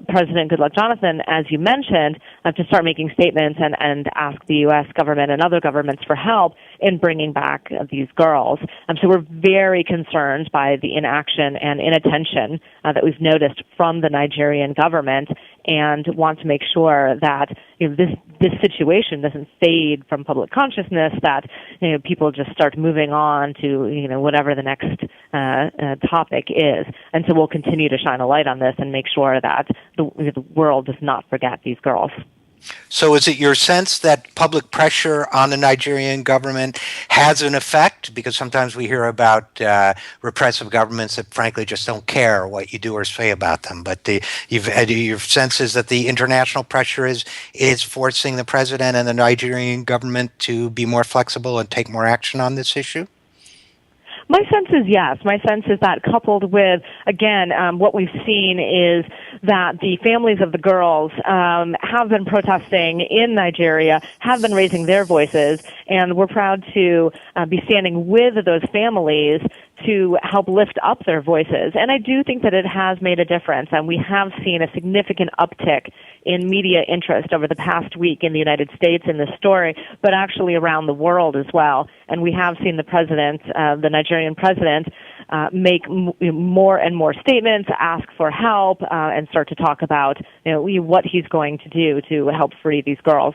President Goodluck Jonathan, as you mentioned, to start making statements and ask the U.S. government and other governments for help in bringing back these girls. So we're very concerned by the inaction and inattention that we've noticed from the Nigerian government, and want to make sure that this situation doesn't fade from public consciousness, that people just start moving on to whatever the next topic is. And so we'll continue to shine a light on this and make sure that the world does not forget these girls. So is it your sense that public pressure on the Nigerian government has an effect? Because sometimes we hear about repressive governments that frankly just don't care what you do or say about them. But your sense is that the international pressure is forcing the president and the Nigerian government to be more flexible and take more action on this issue? My sense is yes. My sense is that coupled with, again, what we've seen is that the families of the girls have been protesting in Nigeria, have been raising their voices, and we're proud to be standing with those families to help lift up their voices. And I do think that it has made a difference, and we have seen a significant uptick in media interest over the past week in the United States in this story, but actually around the world as well. And we have seen the president, the Nigerian president, make more and more statements, ask for help, and start to talk about what he's going to do to help free these girls.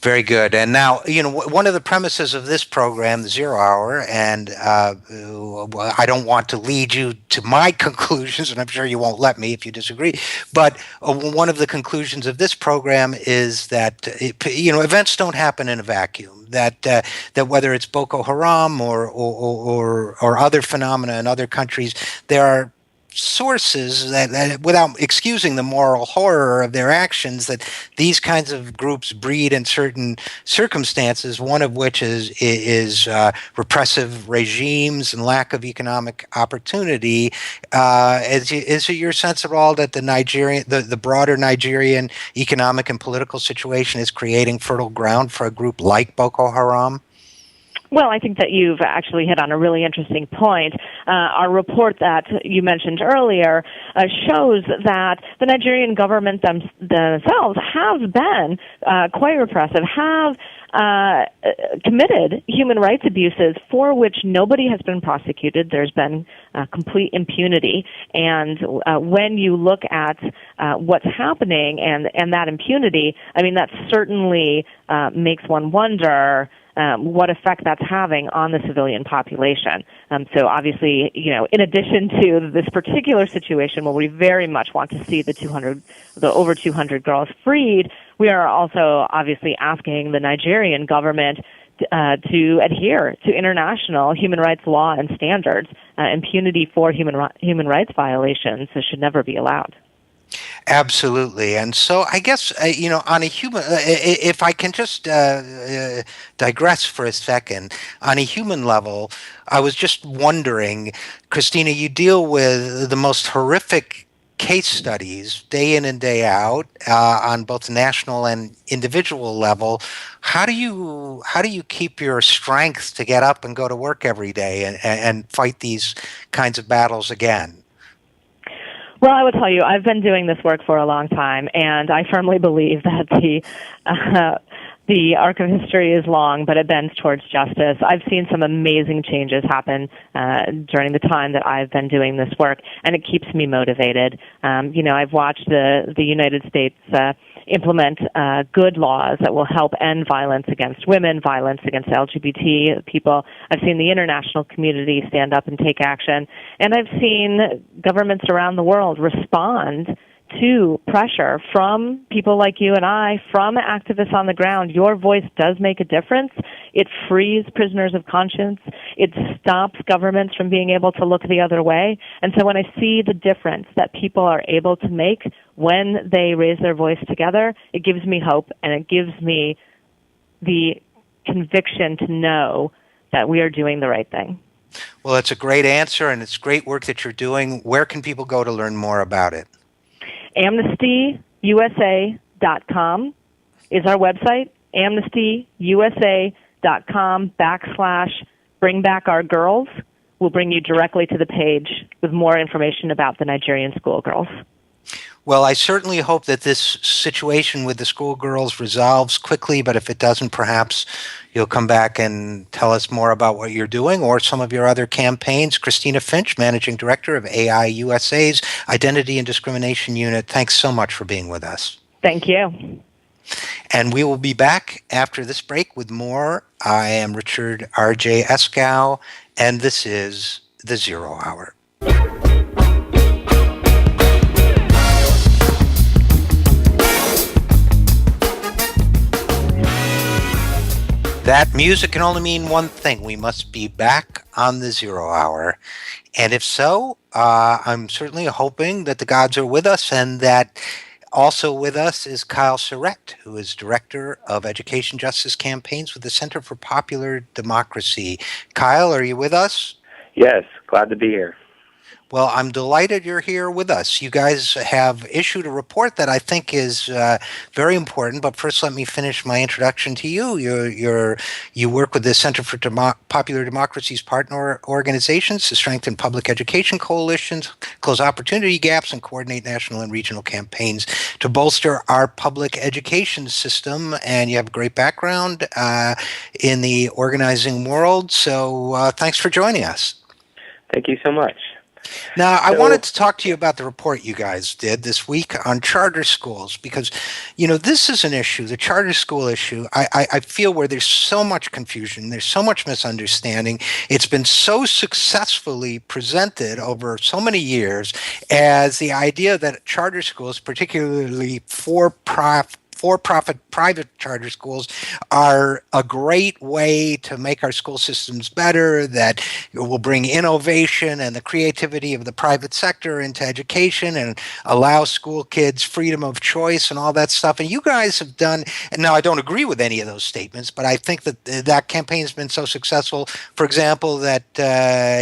Very good. And now, one of the premises of this program, the Zero Hour, and I don't want to lead you to my conclusions, and I'm sure you won't let me if you disagree, but one of the conclusions of this program is that, events don't happen in a vacuum, that whether it's Boko Haram or other phenomena in other countries, there are sources that, without excusing the moral horror of their actions, that these kinds of groups breed in certain circumstances, one of which is repressive regimes and lack of economic opportunity. Is it your sense at all that the broader Nigerian economic and political situation is creating fertile ground for a group like Boko Haram? Well, I think that you've actually hit on a really interesting point. Our report that you mentioned earlier shows that the Nigerian government themselves have been quite repressive, have committed human rights abuses for which nobody has been prosecuted. There's been complete impunity. And when you look at what's happening and that impunity, I mean, that certainly makes one wonder what effect that's having on the civilian population. So obviously, in addition to this particular situation where we very much want to see the over 200 girls freed, we are also obviously asking the Nigerian government to adhere to international human rights law and standards. Impunity for human rights violations should never be allowed. Absolutely. And so I guess, on a human, if I can just digress for a second, on a human level, I was just wondering, Christina, you deal with the most horrific case studies day in and day out on both the national and individual level. How do you keep your strength to get up and go to work every day and fight these kinds of battles again? Well, I will tell you, I've been doing this work for a long time, and I firmly believe that the arc of history is long, but it bends towards justice. I've seen some amazing changes happen during the time that I've been doing this work, and it keeps me motivated. I've watched the United States implement good laws that will help end violence against women, violence against LGBT people. I've seen the international community stand up and take action, and I've seen governments around the world respond to pressure from people like you and I, from activists on the ground. Your voice does make a difference. It frees prisoners of conscience. It stops governments from being able to look the other way. And so when I see the difference that people are able to make when they raise their voice together, it gives me hope, and it gives me the conviction to know that we are doing the right thing. Well, it's a great answer, and it's great work that you're doing. Where can people go to learn more about it? AmnestyUSA.com is our website. AmnestyUSA.com/bringbackourgirls will bring you directly to the page with more information about the Nigerian schoolgirls. Well, I certainly hope that this situation with the schoolgirls resolves quickly, but if it doesn't, perhaps you'll come back and tell us more about what you're doing or some of your other campaigns. Christina Finch, Managing Director of AI USA's Identity and Discrimination Unit, thanks so much for being with us. Thank you. And we will be back after this break with more. I am Richard RJ Eskow, and this is The Zero Hour. That music can only mean one thing. We must be back on the Zero Hour. And if so, I'm certainly hoping that the gods are with us, and that also with us is Kyle Surrett, who is Director of Education Justice Campaigns with the Center for Popular Democracy. Kyle, are you with us? Yes, glad to be here. Well, I'm delighted you're here with us. You guys have issued a report that I think is very important. But first, let me finish my introduction to you. You work with the Center for Popular Democracy's partner organizations to strengthen public education coalitions, close opportunity gaps, and coordinate national and regional campaigns to bolster our public education system. And you have a great background in the organizing world. So thanks for joining us. Thank you so much. Now, I wanted to talk to you about the report you guys did this week on charter schools because, this is an issue, the charter school issue, I feel where there's so much confusion, there's so much misunderstanding. It's been so successfully presented over so many years as the idea that charter schools, particularly for-profit private charter schools, are a great way to make our school systems better, that will bring innovation and the creativity of the private sector into education and allow school kids freedom of choice and all that stuff. And you guys have done, and now I don't agree with any of those statements, but I think that that campaign has been so successful. For example, that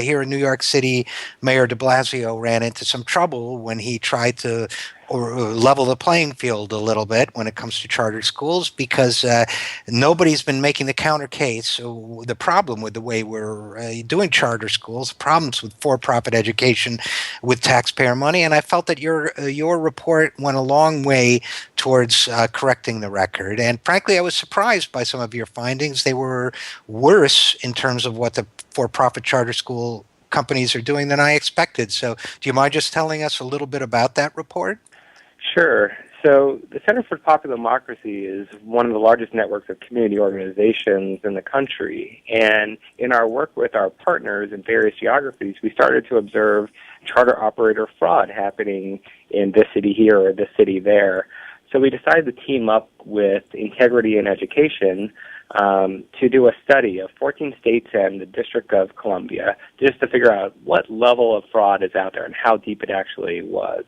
here in New York City, Mayor de Blasio ran into some trouble when he tried to level the playing field a little bit when it comes to charter schools, because nobody's been making the counter case. So the problem with the way we're doing charter schools, problems with for-profit education with taxpayer money, and I felt that your report went a long way towards correcting the record. And frankly, I was surprised by some of your findings. They were worse in terms of what the for-profit charter school companies are doing than I expected. So do you mind just telling us a little bit about that report? Sure. So the Center for Popular Democracy is one of the largest networks of community organizations in the country. And in our work with our partners in various geographies, we started to observe charter operator fraud happening in this city here or this city there. So we decided to team up with Integrity in Education to do a study of 14 states and the District of Columbia, just to figure out what level of fraud is out there and how deep it actually was.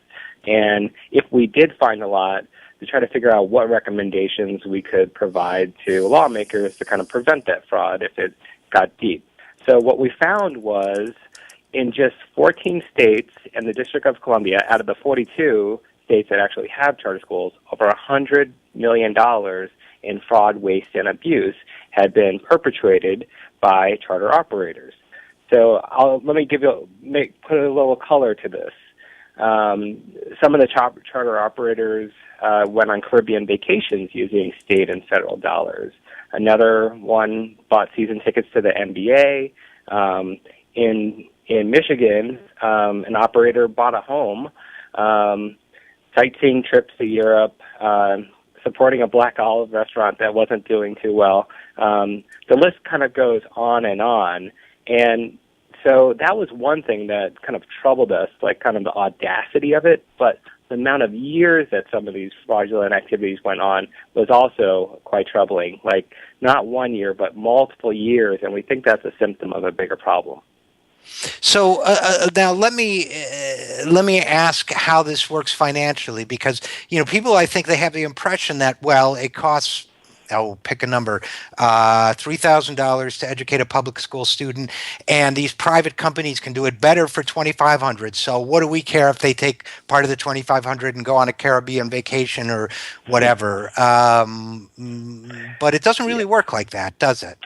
And if we did find a lot, to try to figure out what recommendations we could provide to lawmakers to kind of prevent that fraud if it got deep. So what we found was in just 14 states and the District of Columbia, out of the 42 states that actually have charter schools, over $100 million in fraud, waste, and abuse had been perpetrated by charter operators. So let me put a little color to this. Some of the charter operators went on Caribbean vacations using state and federal dollars. Another one bought season tickets to the NBA. In Michigan, an operator bought a home, sightseeing trips to Europe, supporting a Black Olive restaurant that wasn't doing too well. The list kind of goes on. And so that was one thing that kind of troubled us, like kind of the audacity of it, but the amount of years that some of these fraudulent activities went on was also quite troubling, like not 1 year, but multiple years, and we think that's a symptom of a bigger problem. So now let me ask how this works financially, because people, I think they have the impression that, well, it costs, pick a number, $3,000 to educate a public school student, and these private companies can do it better for $2,500. So what do we care if they take part of the $2,500 and go on a Caribbean vacation or whatever? But it doesn't really work like that, does it?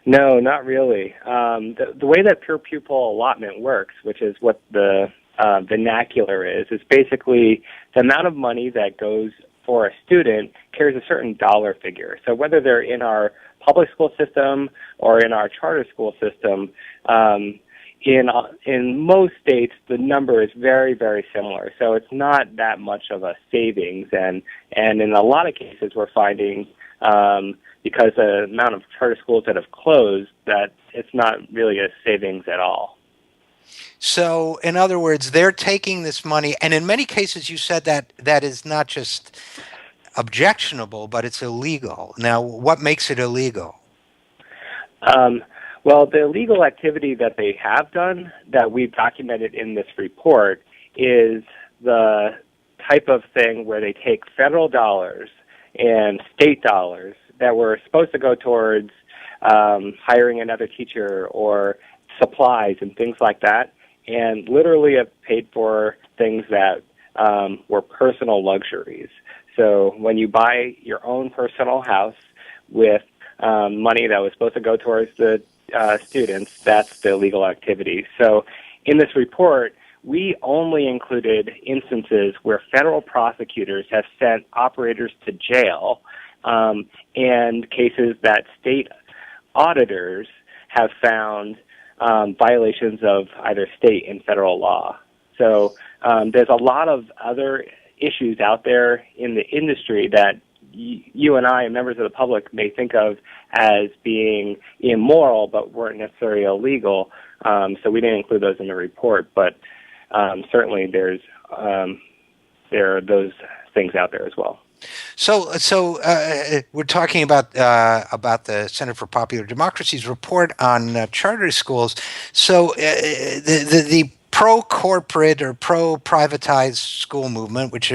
No, not really. The way that per pupil allotment works, which is what the vernacular is basically the amount of money that goes for a student carries a certain dollar figure. So whether they're in our public school system or in our charter school system, in most states the number is very, very similar. So it's not that much of a savings, and in a lot of cases we're finding because the amount of charter schools that have closed, that it's not really a savings at all. So, in other words, they're taking this money, and in many cases you said that is not just objectionable, but it's illegal. Now, what makes it illegal? Well, the illegal activity that they have done, that we've documented in this report, is the type of thing where they take federal dollars and state dollars that were supposed to go towards hiring another teacher or supplies and things like that, and literally have paid for things that were personal luxuries. So when you buy your own personal house with money that was supposed to go towards the students, that's the illegal activity. So in this report, we only included instances where federal prosecutors have sent operators to jail and cases that state auditors have found violations of either state and federal law. So there's a lot of other issues out there in the industry that you and I and members of the public may think of as being immoral but weren't necessarily illegal. So we didn't include those in the report, but certainly there are those things out there as well. So we're talking about the Center for Popular Democracy's report on charter schools. So the pro-corporate or pro-privatized school movement, which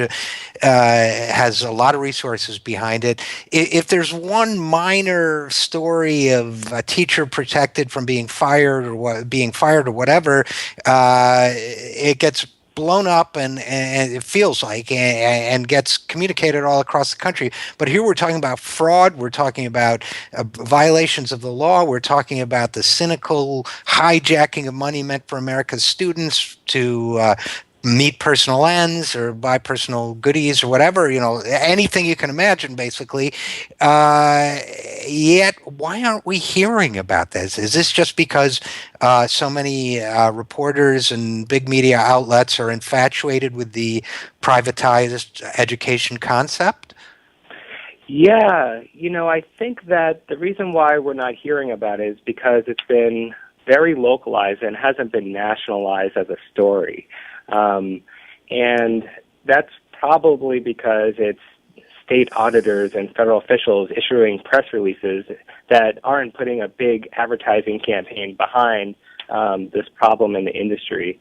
has a lot of resources behind it. If there's one minor story of a teacher protected from being fired or whatever, it gets blown up and it feels like and gets communicated all across the country. But here we're talking about fraud. We're talking about violations of the law. We're talking about the cynical hijacking of money meant for America's students to meet personal ends or buy personal goodies or whatever, anything you can imagine, basically. Yet, why aren't we hearing about this? Is this just because so many reporters and big media outlets are infatuated with the privatized education concept? Yeah, I think that the reason why we're not hearing about it is because it's been very localized and hasn't been nationalized as a story. And that's probably because it's state auditors and federal officials issuing press releases that aren't putting a big advertising campaign behind this problem in the industry.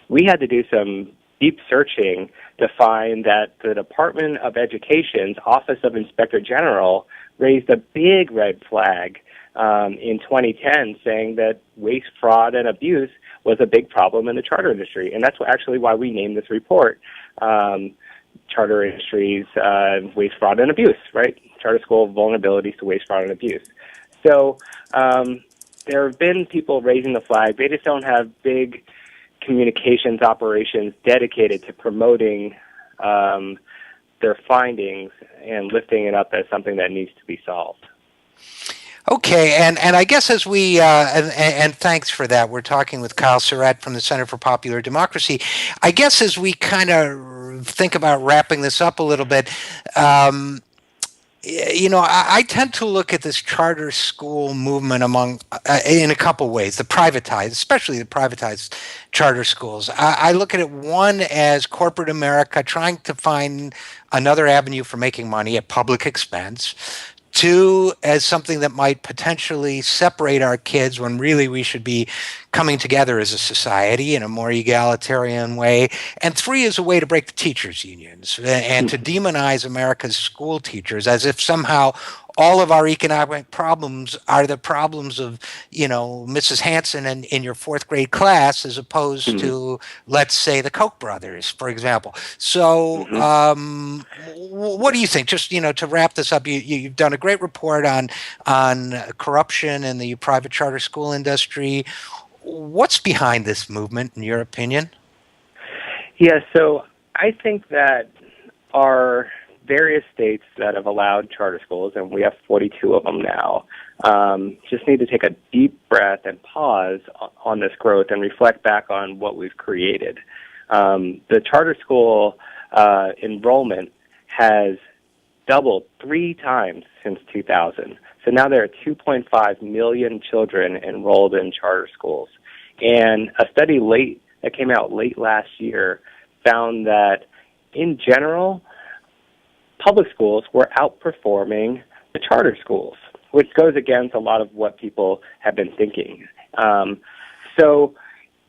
We had to do some deep searching to find that the Department of Education's Office of Inspector General raised a big red flag in 2010 saying that waste, fraud, and abuse was a big problem in the charter industry. And that's actually why we named this report, Charter Industries, Waste, Fraud, and Abuse, right? Charter school vulnerabilities to waste, fraud, and abuse. So there have been people raising the flag. They just don't have big communications operations dedicated to promoting their findings and lifting it up as something that needs to be solved. Okay, and I guess as we and thanks for that. We're talking with Kyle Surratt from the Center for Popular Democracy. I guess as we kind of think about wrapping this up a little bit, I tend to look at this charter school movement in a couple ways. Especially the privatized charter schools. I look at it, one, as corporate America trying to find another avenue for making money at public expense. Two, as something that might potentially separate our kids when really we should be coming together as a society in a more egalitarian way. And three, is a way to break the teachers' unions and to demonize America's school teachers as if somehow all of our economic problems are the problems of, Mrs. Hanson in your fourth grade class, as opposed to, let's say, the Koch brothers, for example. So what do you think? Just, to wrap this up, you've done a great report on corruption in the private charter school industry. What's behind this movement, in your opinion? Yeah, so I think that our various states that have allowed charter schools, and we have 42 of them now, just need to take a deep breath and pause on this growth and reflect back on what we've created. The charter school enrollment has doubled 3 times since 2000. So now there are 2.5 million children enrolled in charter schools. And a study that came out late last year found that, in general, public schools were outperforming the charter schools, which goes against a lot of what people have been thinking. So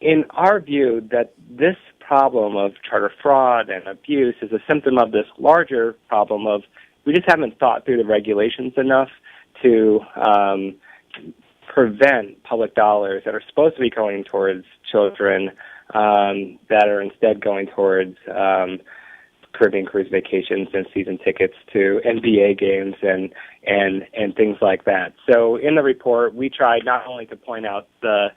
in our view, that this problem of charter fraud and abuse is a symptom of this larger problem of we just haven't thought through the regulations enough to prevent public dollars that are supposed to be going towards children that are instead going towards Caribbean cruise vacations and season tickets to NBA games and things like that. So in the report, we tried not only to point out the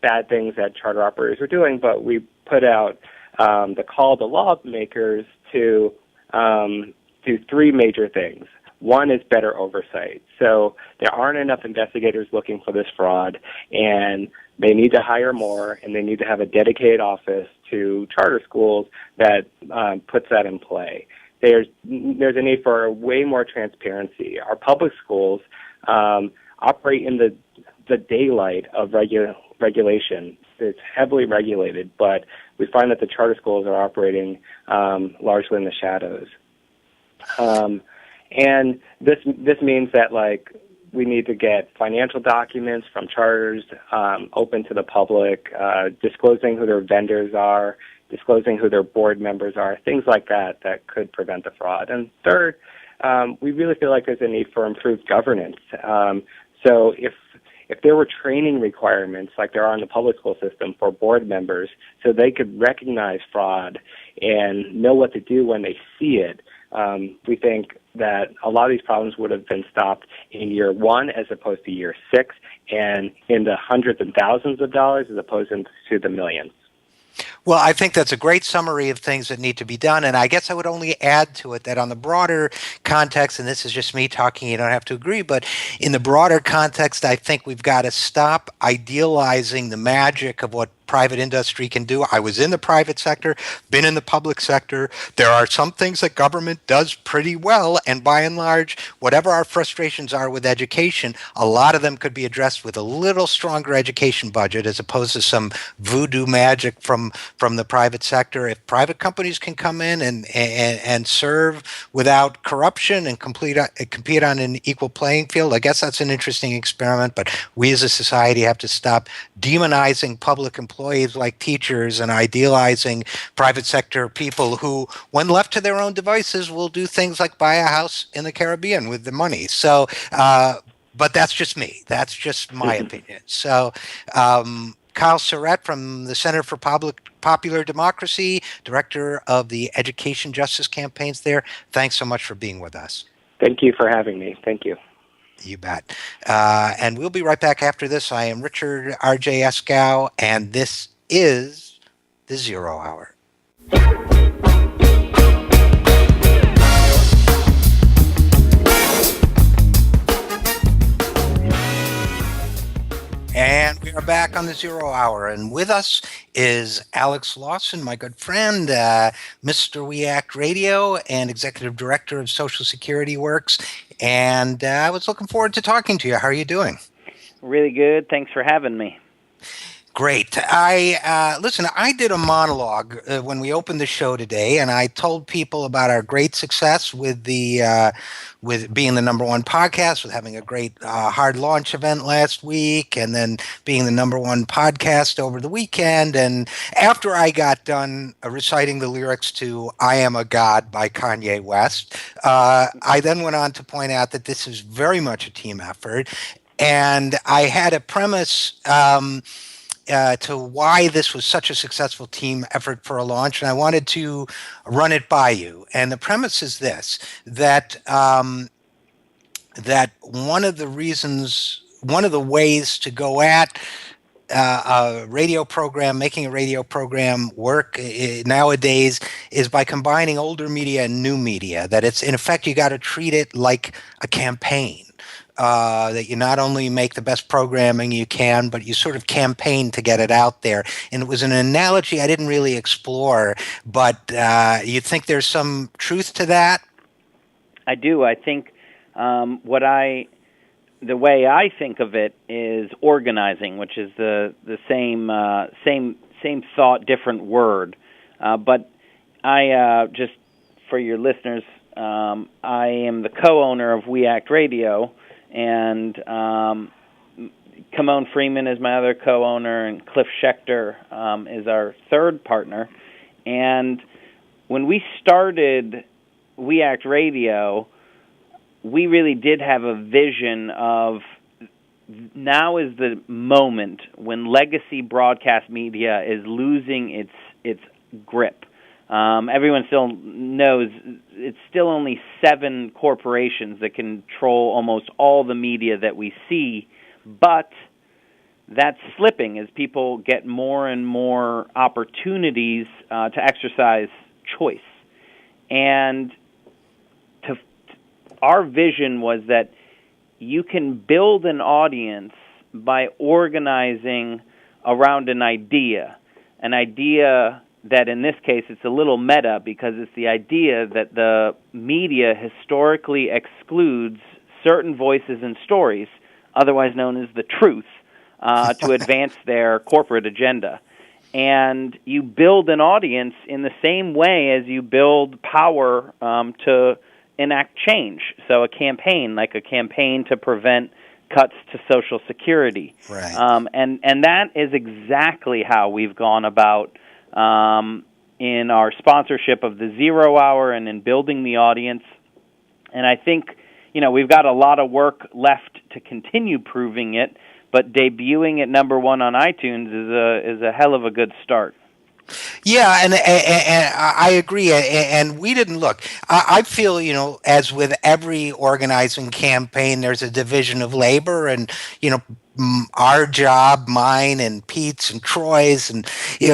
bad things that charter operators were doing, but we put out the call to lawmakers to do three major things. One is better oversight. So there aren't enough investigators looking for this fraud, and they need to hire more, and they need to have a dedicated office to charter schools that puts that in play. There's a need for way more transparency. Our public schools operate in the daylight of regulation. It's heavily regulated, but we find that the charter schools are operating largely in the shadows. And this means that, like, we need to get financial documents from charters open to the public, disclosing who their vendors are, disclosing who their board members are, things like that could prevent the fraud. And third, we really feel like there's a need for improved governance. So if there were training requirements like there are in the public school system for board members so they could recognize fraud and know what to do when they see it, we think that a lot of these problems would have been stopped in year one as opposed to year 6, and in the hundreds and thousands of dollars as opposed to the millions. Well, I think that's a great summary of things that need to be done. And I guess I would only add to it that on the broader context, and this is just me talking, you don't have to agree, but in the broader context, I think we've got to stop idealizing the magic of what private industry can do. I was in the private sector, been in the public sector. There are some things that government does pretty well, and by and large, whatever our frustrations are with education, a lot of them could be addressed with a little stronger education budget as opposed to some voodoo magic from the private sector. If private companies can come in and serve without corruption and compete on an equal playing field, I guess that's an interesting experiment, but we as a society have to stop demonizing public employees like teachers and idealizing private sector people who, when left to their own devices, will do things like buy a house in the Caribbean with the money. So, but that's just me. That's just my opinion. So, Kyle Surratt from the Center for Popular Democracy, Director of the Education Justice Campaigns there. Thanks so much for being with us. Thank you for having me. Thank you. You bet. And we'll be right back after this. I am Richard RJ Eskow, and this is the Zero Hour. And we are back on the Zero Hour, and with us is Alex Lawson, my good friend, Mr. We Act Radio and Executive Director of Social Security Works. And I was looking forward to talking to you. How are you doing? Really good. Thanks for having me. Great. Listen, I did a monologue when we opened the show today, and I told people about our great success with with being the number one podcast, with having a great hard launch event last week, and then being the number one podcast over the weekend. And after I got done reciting the lyrics to "I Am a God" by Kanye West, I then went on to point out that this is very much a team effort, and I had a premise to why this was such a successful team effort for a launch, and I wanted to run it by you. And the premise is this: that that one of the ways to go at a radio program, making a radio program work nowadays, is by combining older media and new media. That it's, in effect, you got to treat it like a campaign. That you not only make the best programming you can, but you sort of campaign to get it out there. And it was an analogy I didn't really explore, but you think there's some truth to that? I do. I think the way I think of it is organizing, which is the same thought, different word. But I just, for your listeners, I am the co-owner of We Act Radio. And Kimon Freeman is my other co-owner, and Cliff Schechter is our third partner. And when we started We Act Radio, we really did have a vision of now is the moment when legacy broadcast media is losing its grip. Everyone still knows it's still only 7 corporations that control almost all the media that we see, but that's slipping as people get more and more opportunities to exercise choice. And our vision was that you can build an audience by organizing around an idea that in this case it's a little meta because it's the idea that the media historically excludes certain voices and stories, otherwise known as the truth, to advance their corporate agenda. And you build an audience in the same way as you build power to enact change. So a campaign to prevent cuts to Social Security. Right. And that is exactly how we've gone about in our sponsorship of the Zero Hour and in building the audience. And I think, we've got a lot of work left to continue proving it, but debuting at #1 on iTunes is a hell of a good start. Yeah, and I agree. And we didn't look. I feel, as with every organizing campaign, there's a division of labor, and our job, mine and Pete's and Troy's, and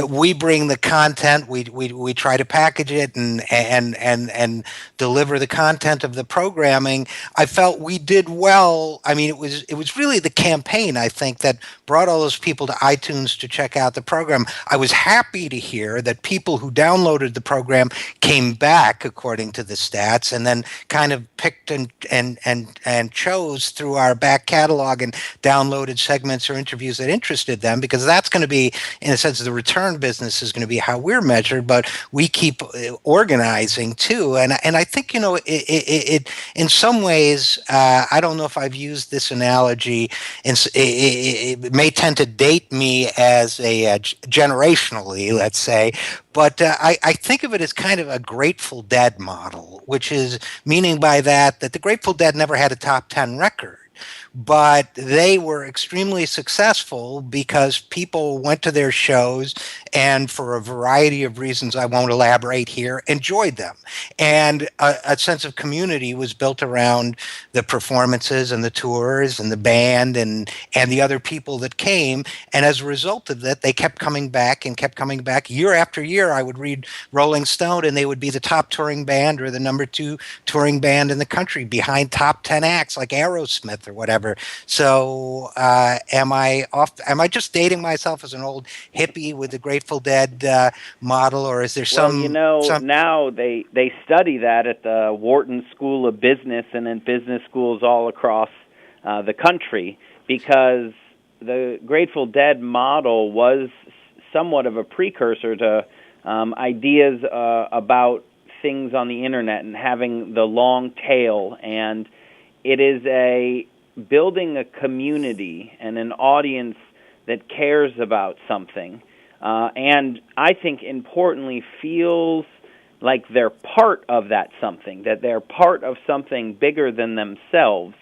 we bring the content. We try to package it and deliver the content of the programming. I felt we did well. I mean, it was really the campaign, I think, that brought all those people to iTunes to check out the program. I was happy to hear that people who downloaded the program came back, according to the stats, and then kind of picked and chose through our back catalog and downloaded segments or interviews that interested them, because that's going to be, in a sense, the return business is going to be how we're measured, but we keep organizing too. And I think, it in some ways, I don't know if I've used this analogy, it may tend to date me as a generationally, let's say, but I think of it as kind of a Grateful Dead model, which is meaning by that the Grateful Dead never had a top 10 record. But they were extremely successful because people went to their shows and, for a variety of reasons I won't elaborate here, enjoyed them. And a sense of community was built around the performances and the tours and the band and the other people that came. And as a result of that, they kept coming back and kept coming back. Year after year, I would read Rolling Stone, and they would be the top touring band or the #2 touring band in the country, behind top 10 acts like Aerosmith or whatever. So am I just dating myself as an old hippie with the Grateful Dead model, or is there some? Well, now they study that at the Wharton School of Business and in business schools all across the country, because the Grateful Dead model was somewhat of a precursor to ideas about things on the internet and having the long tail, and it is building a community and an audience that cares about something, and I think importantly feels like they're part of that something, that they're part of something bigger than themselves,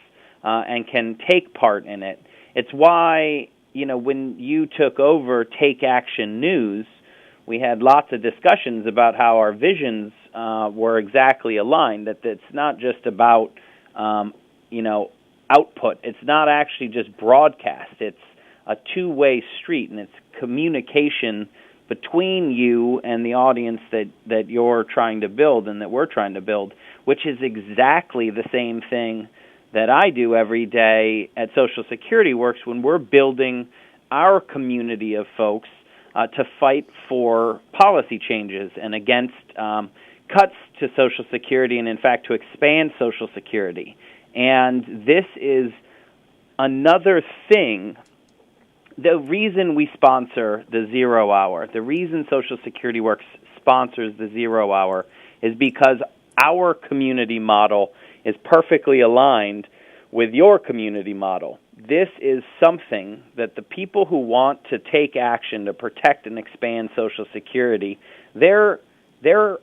and can take part in it. It's why, when you took over Take Action News, we had lots of discussions about how our visions were exactly aligned, that it's not just about, output. It's not actually just broadcast. It's a two-way street, and it's communication between you and the audience that you're trying to build and that we're trying to build, which is exactly the same thing that I do every day at Social Security Works when we're building our community of folks to fight for policy changes and against cuts to Social Security, and in fact to expand Social Security. And this is another thing. The reason we sponsor the Zero Hour, the reason Social Security Works sponsors the Zero Hour, is because our community model is perfectly aligned with your community model. This is something that the people who want to take action to protect and expand Social Security, they're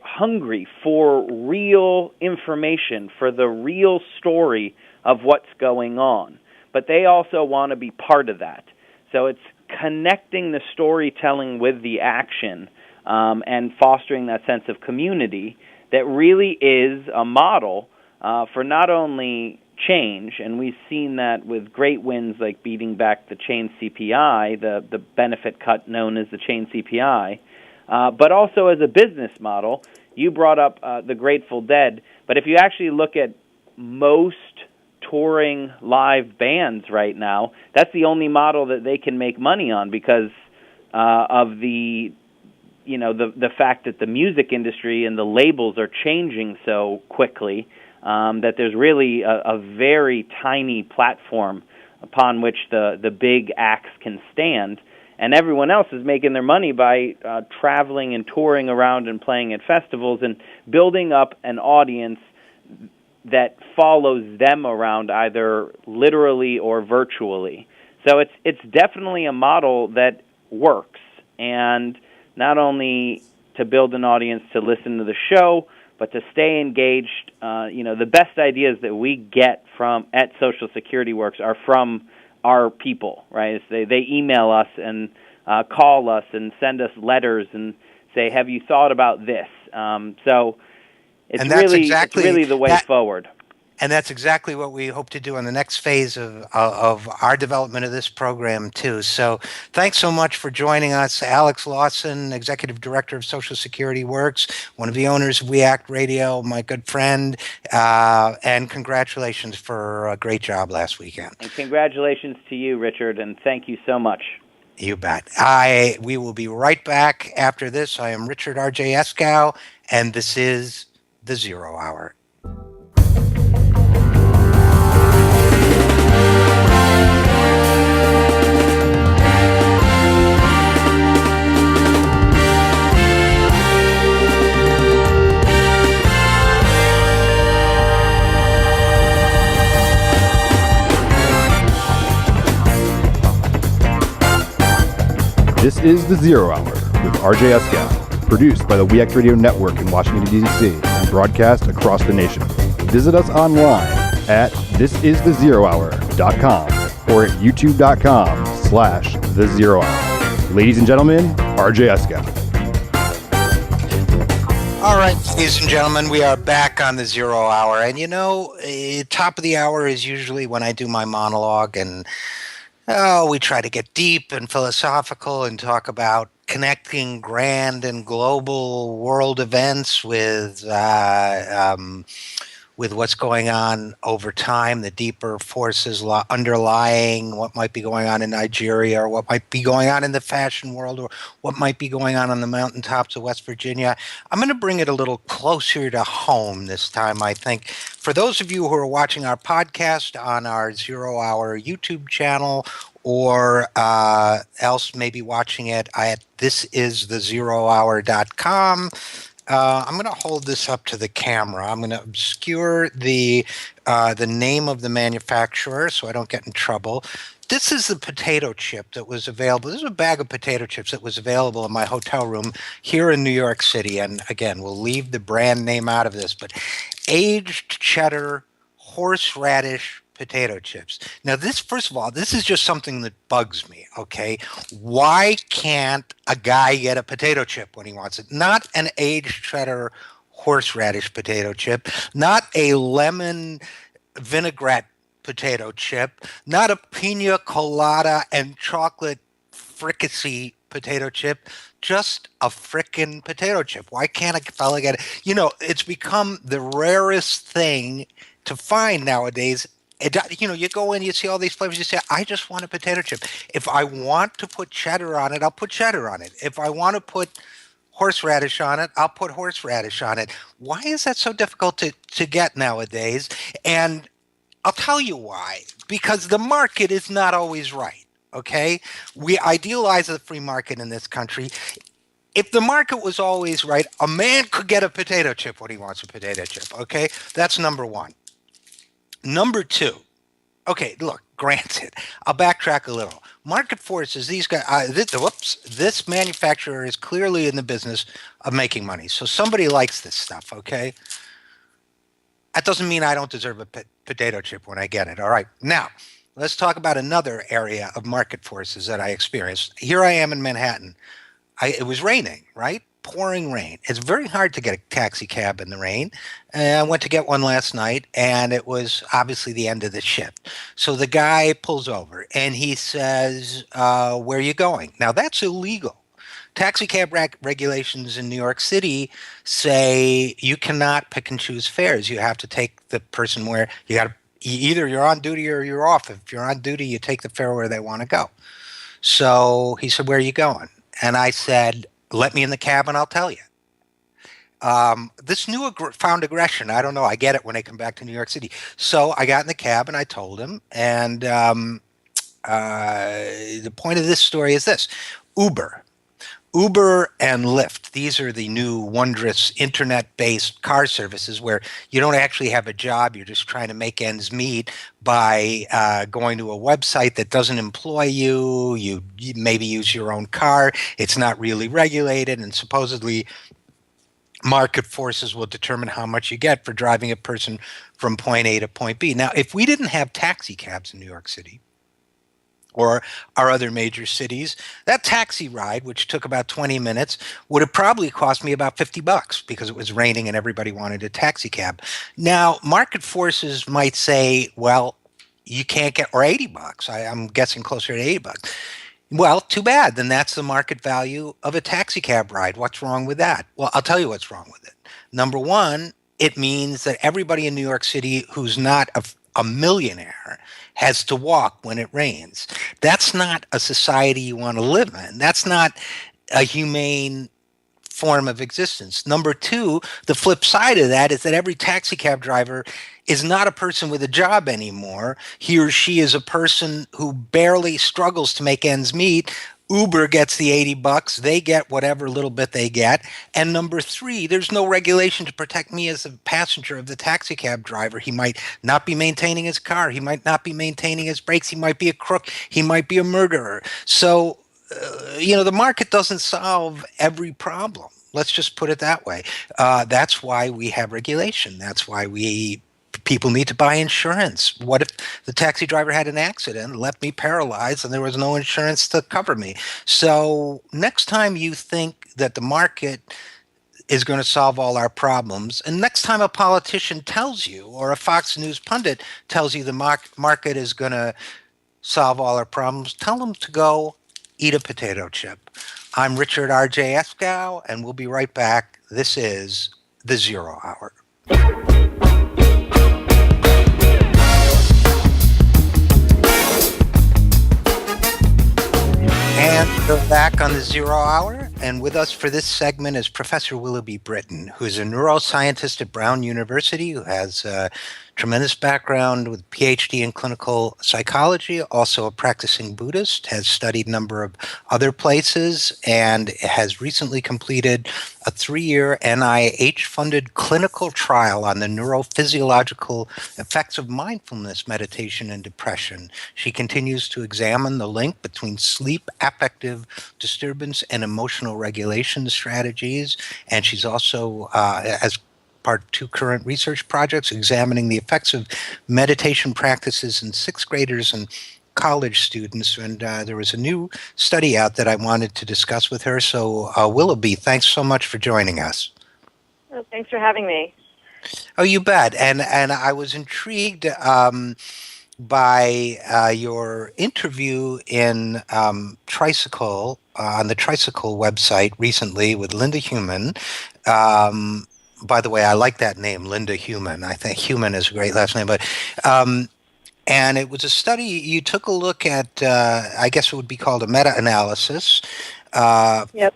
hungry for real information, for the real story of what's going on. but they also want to be part of that. So it's connecting the storytelling with the action and fostering that sense of community that really is a model for not only change, and we've seen that with great wins like beating back the chain CPI, the benefit cut known as the chain CPI, but also as a business model. You brought up the Grateful Dead, but if you actually look at most touring live bands right now, that's the only model that they can make money on because of the fact that the music industry and the labels are changing so quickly that there's really a very tiny platform upon which the big acts can stand, and everyone else is making their money by traveling and touring around and playing at festivals and building up an audience that follows them around either literally or virtually. So it's definitely a model that works, and not only to build an audience to listen to the show, but to stay engaged. The best ideas that we get at Social Security Works are from our people, right? They email us and call us and send us letters and say, "Have you thought about this?" So it's really the way forward. And that's exactly what we hope to do in the next phase of our development of this program, too. So thanks so much for joining us. Alex Lawson, Executive Director of Social Security Works, one of the owners of We Act Radio, my good friend, and congratulations for a great job last weekend. And congratulations to you, Richard, and thank you so much. You bet. We will be right back after this. I am Richard RJ Eskow, and this is The Zero Hour. This is The Zero Hour with RJ Eskow, produced by the We Act Radio Network in Washington, D.C., and broadcast across the nation. Visit us online at thisisthezerohour.com or at youtube.com/thezerohour. Ladies and gentlemen, RJ Eskow. All right, ladies and gentlemen, we are back on The Zero Hour. And top of the hour is usually when I do my monologue, and we try to get deep and philosophical and talk about connecting grand and global world events with what's going on over time, the deeper forces underlying what might be going on in Nigeria, or what might be going on in the fashion world, or what might be going on the mountaintops of West Virginia. I'm going to bring it a little closer to home this time, I think. For those of you who are watching our podcast on our Zero Hour YouTube channel, or else maybe watching it at thisisthezerohour.com, I'm going to hold this up to the camera. I'm going to obscure the name of the manufacturer so I don't get in trouble. This is the potato chip that was available. This is a bag of potato chips that was available in my hotel room here in New York City. And again, we'll leave the brand name out of this, but aged cheddar horseradish potato chips. Now, first of all, this is just something that bugs me, okay? Why can't a guy get a potato chip when he wants it? Not an aged cheddar horseradish potato chip, not a lemon vinaigrette potato chip, not a pina colada and chocolate fricassee potato chip, just a frickin' potato chip. Why can't a fella get it? It's become the rarest thing to find nowadays. You go in, you see all these flavors, you say, I just want a potato chip. If I want to put cheddar on it, I'll put cheddar on it. If I want to put horseradish on it, I'll put horseradish on it. Why is that so difficult to get nowadays? And I'll tell you why. Because the market is not always right, okay? We idealize the free market in this country. If the market was always right, a man could get a potato chip when he wants a potato chip, okay? That's number one. Number two, okay, look, granted, I'll backtrack a little. Market forces, these guys, this manufacturer is clearly in the business of making money. So somebody likes this stuff, okay? That doesn't mean I don't deserve a potato chip when I get it, all right? Now, let's talk about another area of market forces that I experienced. Here I am in Manhattan. It was raining, right? Pouring rain. It's very hard to get a taxi cab in the rain. And I went to get one last night, and it was obviously the end of the shift. So the guy pulls over, and he says, "Where are you going?" Now that's illegal. Taxi cab regulations in New York City say you cannot pick and choose fares. You have to take the person where you got to. Either you're on duty or you're off. If you're on duty, you take the fare where they want to go. So he said, "Where are you going?" And I said, "Let me in the cab and I'll tell you." This new found aggression, I don't know. I get it when I come back to New York City. So I got in the cab and I told him. And the point of this story is this: Uber. Uber and Lyft, these are the new wondrous internet-based car services where you don't actually have a job. You're just trying to make ends meet by going to a website that doesn't employ you. You maybe use your own car. It's not really regulated, and supposedly market forces will determine how much you get for driving a person from point A to point B. Now, if we didn't have taxi cabs in New York City, or our other major cities, that taxi ride, which took about 20 minutes, would have probably cost me about $50 because it was raining and everybody wanted a taxi cab. Now, market forces might say, well, you can't get, or $80. I'm guessing closer to $80. Well, too bad. Then that's the market value of a taxi cab ride. What's wrong with that? Well, I'll tell you what's wrong with it. Number one, it means that everybody in New York City who's not a millionaire has to walk when it rains. That's not a society you want to live in. That's not a humane form of existence. Number two, the flip side of that is that every taxi cab driver is not a person with a job anymore. He or she is a person who barely struggles to make ends meet. Uber gets the $80. They get whatever little bit they get. And number three, there's no regulation to protect me as a passenger of the taxi cab driver. He might not be maintaining his car. He might not be maintaining his brakes. He might be a crook. He might be a murderer. So, the market doesn't solve every problem. Let's just put it that way. That's why we have regulation. That's why people need to buy insurance. What if the taxi driver had an accident, left me paralyzed, and there was no insurance to cover me? So next time you think that the market is going to solve all our problems, and next time a politician tells you, or a Fox News pundit tells you the market is going to solve all our problems, tell them to go eat a potato chip. I'm Richard RJ Eskow, and we'll be right back. This is The Zero Hour. And we're back on The Zero Hour, and with us for this segment is Professor Willoughby Britton, who is a neuroscientist at Brown University, who has a tremendous background with PhD in clinical psychology, also a practicing Buddhist, has studied a number of other places, and has recently completed a 3-year NIH-funded clinical trial on the neurophysiological effects of mindfulness meditation and depression. She continues to examine the link between sleep, affective disturbance, and emotional regulation strategies, and she's also, as part of 2 current research projects examining the effects of meditation practices in 6th graders and college students. And there was a new study out that I wanted to discuss with her. So Willoughby, thanks so much for joining us. Oh, thanks for having me. Oh, you bet. And I was intrigued by your interview in Tricycle, on the Tricycle website recently with Linda Human. By the way, I like that name, Linda Human. I think Human is a great last name. But and it was a study. You took a look at, I guess it would be called a meta-analysis Yep.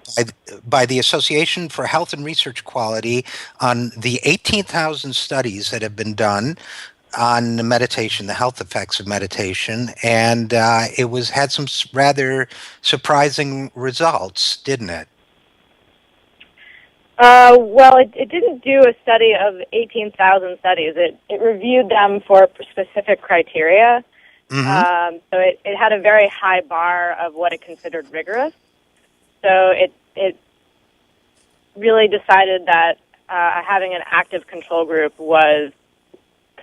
by the Association for Health and Research Quality on the 18,000 studies that have been done on meditation, the health effects of meditation, and it had some rather surprising results, didn't it? Well, it didn't do a study of 18,000 studies. It reviewed them for specific criteria. Mm-hmm. So it had a very high bar of what it considered rigorous. So it really decided that having an active control group was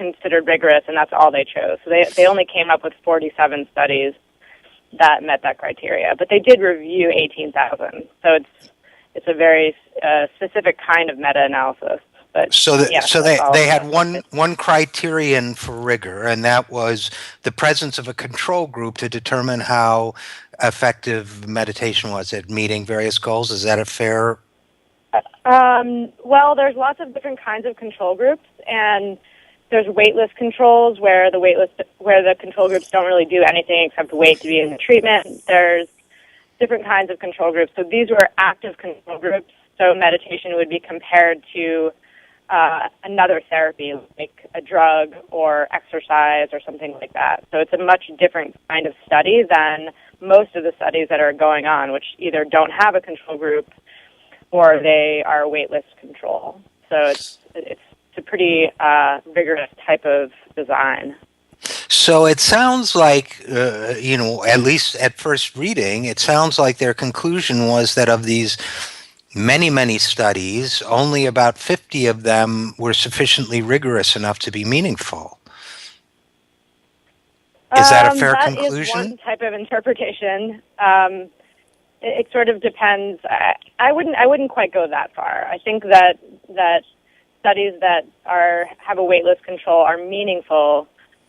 considered rigorous, and that's all they chose. So they only came up with 47 studies that met that criteria, but they did review 18,000. So it's a very specific kind of meta-analysis. But so they had one one criterion for rigor, and that was the presence of a control group to determine how effective meditation was at meeting various goals. Is that a fair? Well, there's lots of different kinds of control groups, and there's waitlist controls where the control groups don't really do anything except wait to be in the treatment. There's different kinds of control groups. So these were active control groups. So meditation would be compared to another therapy, like a drug or exercise or something like that. So it's a much different kind of study than most of the studies that are going on, which either don't have a control group or they are waitlist control. So it's a pretty rigorous type of design. So it sounds like, at least at first reading, it sounds like their conclusion was that of these many, many studies, only about 50 of them were sufficiently rigorous enough to be meaningful. Is that a fair conclusion? That is one type of interpretation. It sort of depends. I wouldn't quite go that far. I think that studies that have a waitlist control are meaningful,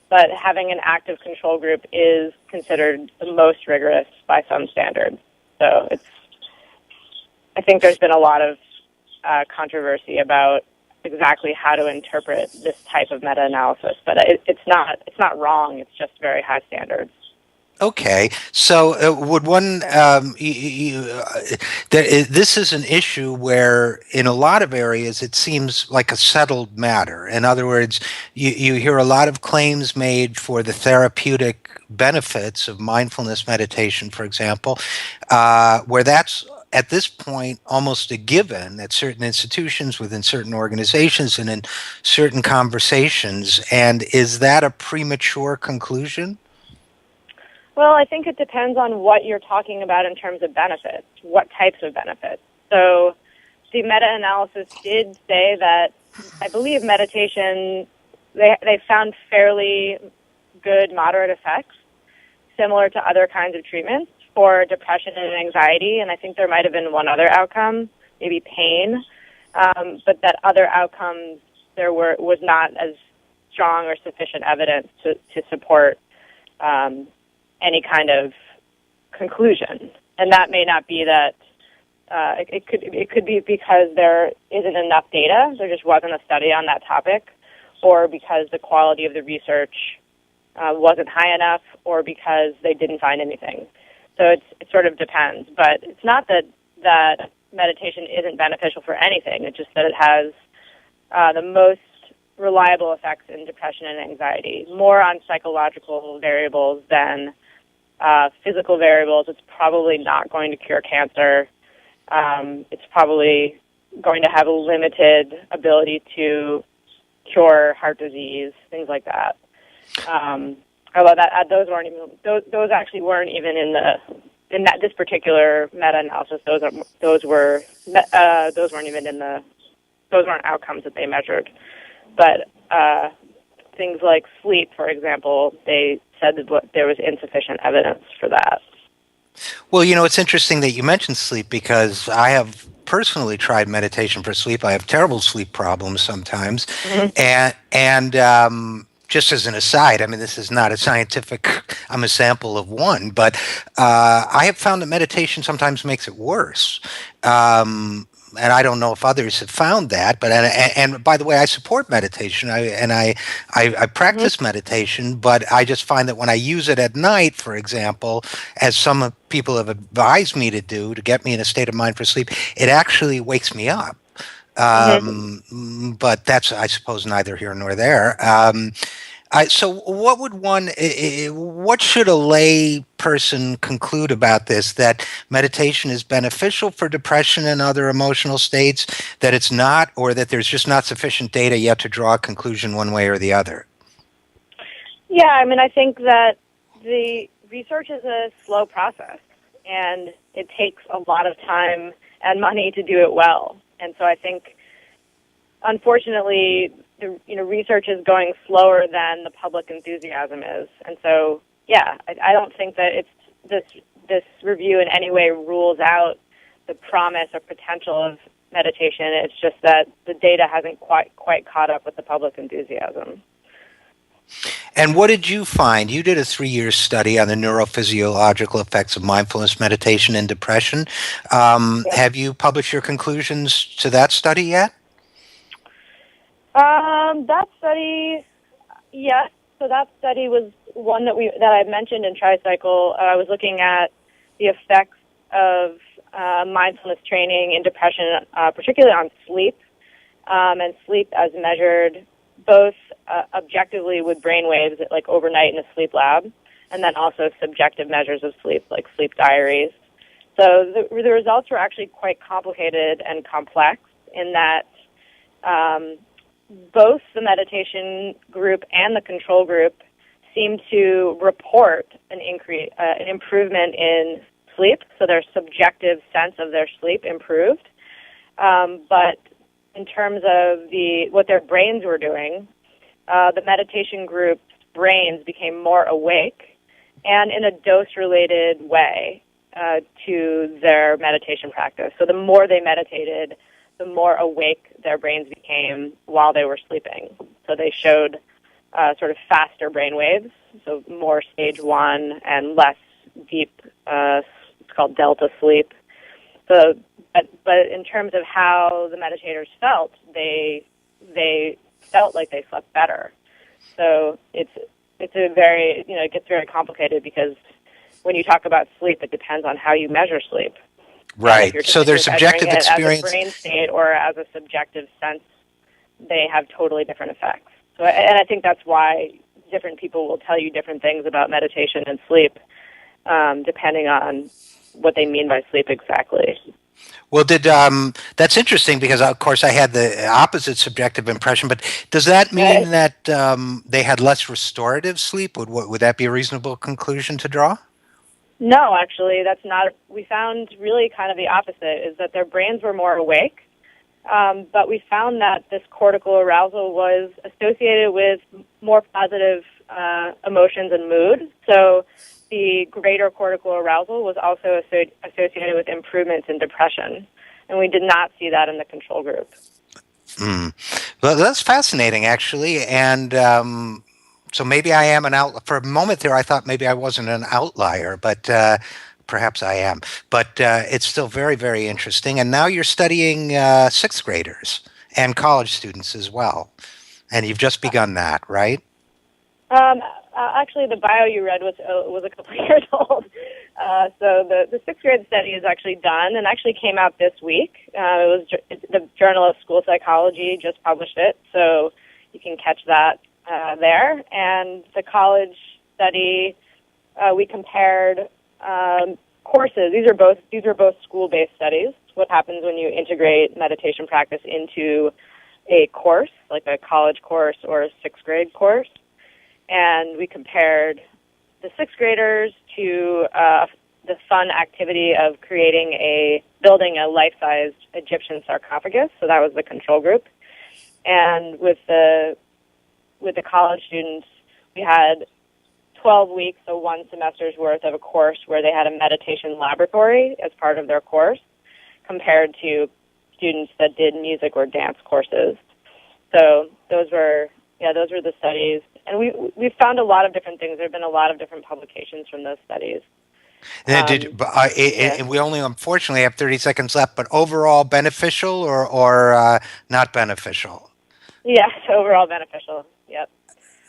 but having an active control group is considered the most rigorous by some standards. So I think there's been a lot of controversy about exactly how to interpret this type of meta-analysis, but it's not wrong. It's just very high standards. Okay, so would one? This is an issue where, in a lot of areas, it seems like a settled matter. In other words, you hear a lot of claims made for the therapeutic benefits of mindfulness meditation, for example, where that's at this point almost a given at certain institutions, within certain organizations, and in certain conversations. And is that a premature conclusion? Well, I think it depends on what you're talking about in terms of benefits, what types of benefits. So the meta-analysis did say that, I believe meditation, they found fairly good moderate effects, similar to other kinds of treatments for depression and anxiety, and I think there might have been one other outcome, maybe pain, but that other outcomes was not as strong or sufficient evidence to support any kind of conclusion. And that may not be that it could be because there isn't enough data, there just wasn't a study on that topic, or because the quality of the research wasn't high enough, or because they didn't find anything. So it sort of depends. But it's not that meditation isn't beneficial for anything. It's just that it has the most reliable effects in depression and anxiety, more on psychological variables than physical variables. It's probably not going to cure cancer. It's probably going to have a limited ability to cure heart disease, things like that. Although those actually weren't even in this particular meta-analysis. Those weren't outcomes that they measured. But things like sleep, for example, they said that there was insufficient evidence for that. Well, it's interesting that you mentioned sleep, because I have personally tried meditation for sleep. I have terrible sleep problems sometimes. Mm-hmm. And just as an aside, I mean, this is not a scientific, I'm a sample of one, but I have found that meditation sometimes makes it worse. And I don't know if others have found that, but and by the way, I support meditation. I practice mm-hmm. meditation, but I just find that when I use it at night, for example, as some people have advised me to do to get me in a state of mind for sleep, it actually wakes me up. Mm-hmm. But that's, I suppose, neither here nor there. So what should a lay person conclude about this? That meditation is beneficial for depression and other emotional states, that it's not, or that there's just not sufficient data yet to draw a conclusion one way or the other? Yeah, I mean, I think that the research is a slow process, and it takes a lot of time and money to do it well. And so I think, unfortunately, the research is going slower than the public enthusiasm is, and so I don't think that it's this review in any way rules out the promise or potential of meditation. It's just that the data hasn't quite caught up with the public enthusiasm. And what did you find? You did a 3-year study on the neurophysiological effects of mindfulness meditation and depression. Have you published your conclusions to that study yet? That study, yes. So that study was one that I mentioned in Tricycle. I was looking at the effects of mindfulness training in depression, particularly on sleep, and sleep as measured both objectively with brain waves, like overnight in a sleep lab, and then also subjective measures of sleep, like sleep diaries. So the results were actually quite complicated and complex in that both the meditation group and the control group seemed to report an improvement in sleep, so their subjective sense of their sleep improved. But in terms of what their brains were doing, the meditation group's brains became more awake and in a dose-related way to their meditation practice. So the more they meditated, the more awake their brains became while they were sleeping. So they showed sort of faster brain waves, so more stage 1 and less deep, it's called delta sleep. So, but in terms of how the meditators felt, they felt like they slept better. So it's a very, it gets very complicated because when you talk about sleep, it depends on how you measure sleep. Right. So their subjective experience as a brain state or as a subjective sense, they have totally different effects. So, and I think that's why different people will tell you different things about meditation and sleep, depending on what they mean by sleep exactly. Well, that's interesting because, of course, I had the opposite subjective impression. But does that mean that they had less restorative sleep? Would that be a reasonable conclusion to draw? No, actually, that's not. We found really kind of the opposite, is that their brains were more awake, but we found that this cortical arousal was associated with more positive emotions and mood. So the greater cortical arousal was also associated with improvements in depression, and we did not see that in the control group. Well, that's fascinating, actually, and so maybe I am an outlier. For a moment there, I thought maybe I wasn't an outlier, but perhaps I am. But it's still very, very interesting. And now you're studying 6th graders and college students as well, and you've just begun that, right? Actually, the bio you read was a couple of years old. So the 6th grade study is actually done and actually came out this week. It was the Journal of School Psychology just published it, so you can catch that there. And the college study, we compared courses. These are both school-based studies. What happens when you integrate meditation practice into a course, like a college course or a 6th grade course? And we compared the 6th graders to the fun activity of building a life-sized Egyptian sarcophagus. So that was the control group. And with the college students, we had 12 weeks, so 1 semester's worth of a course where they had a meditation laboratory as part of their course, compared to students that did music or dance courses. So those were the studies. And we found a lot of different things. There have been a lot of different publications from those studies. And we only unfortunately have 30 seconds left, but overall beneficial or not beneficial? Yes, overall beneficial. Yep.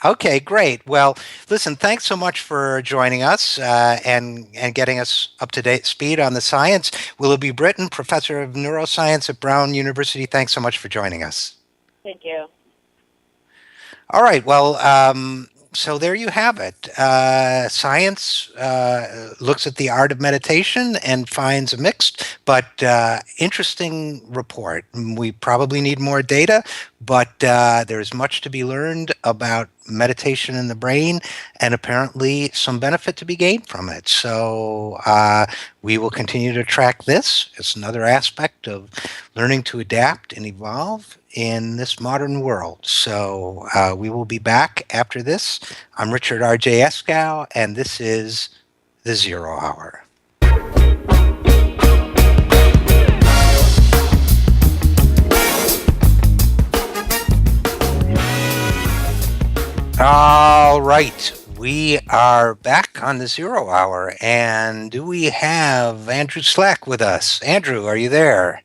Okay, great. Well, listen, thanks so much for joining us and getting us up to date speed on the science. Willoughby Britton, Professor of Neuroscience at Brown University, thanks so much for joining us. Thank you. All right. Well, so there you have it. Science looks at the art of meditation and finds a mixed But interesting report. We probably need more data, but there's much to be learned about meditation in the brain, and apparently some benefit to be gained from it. So we will continue to track this. It's another aspect of learning to adapt and evolve in this modern world. So we will be back after this. I'm Richard RJ Eskow, and this is the Zero Hour. All right, we are back on the Zero Hour, and do we have Andrew Slack with us? Andrew, are you there?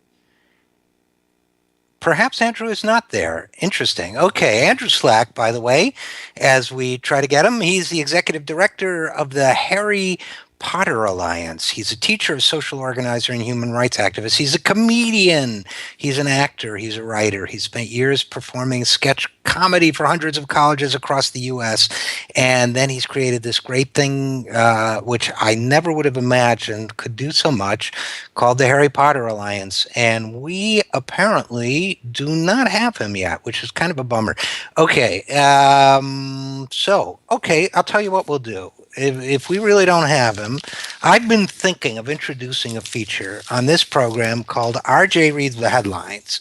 Perhaps Andrew is not there. Interesting. Okay, Andrew Slack, by the way, as we try to get him, he's the executive director of the Harry Potter Alliance. He's a teacher, a social organizer, and human rights activist. He's a comedian. He's an actor. He's a writer. He's spent years performing sketch comedy for hundreds of colleges across the U.S. And then he's created this great thing, which I never would have imagined could do so much, called the Harry Potter Alliance. And we apparently do not have him yet, which is kind of a bummer. Okay, I'll tell you what we'll do. If we really don't have him, I've been thinking of introducing a feature on this program called RJ Reads the Headlines.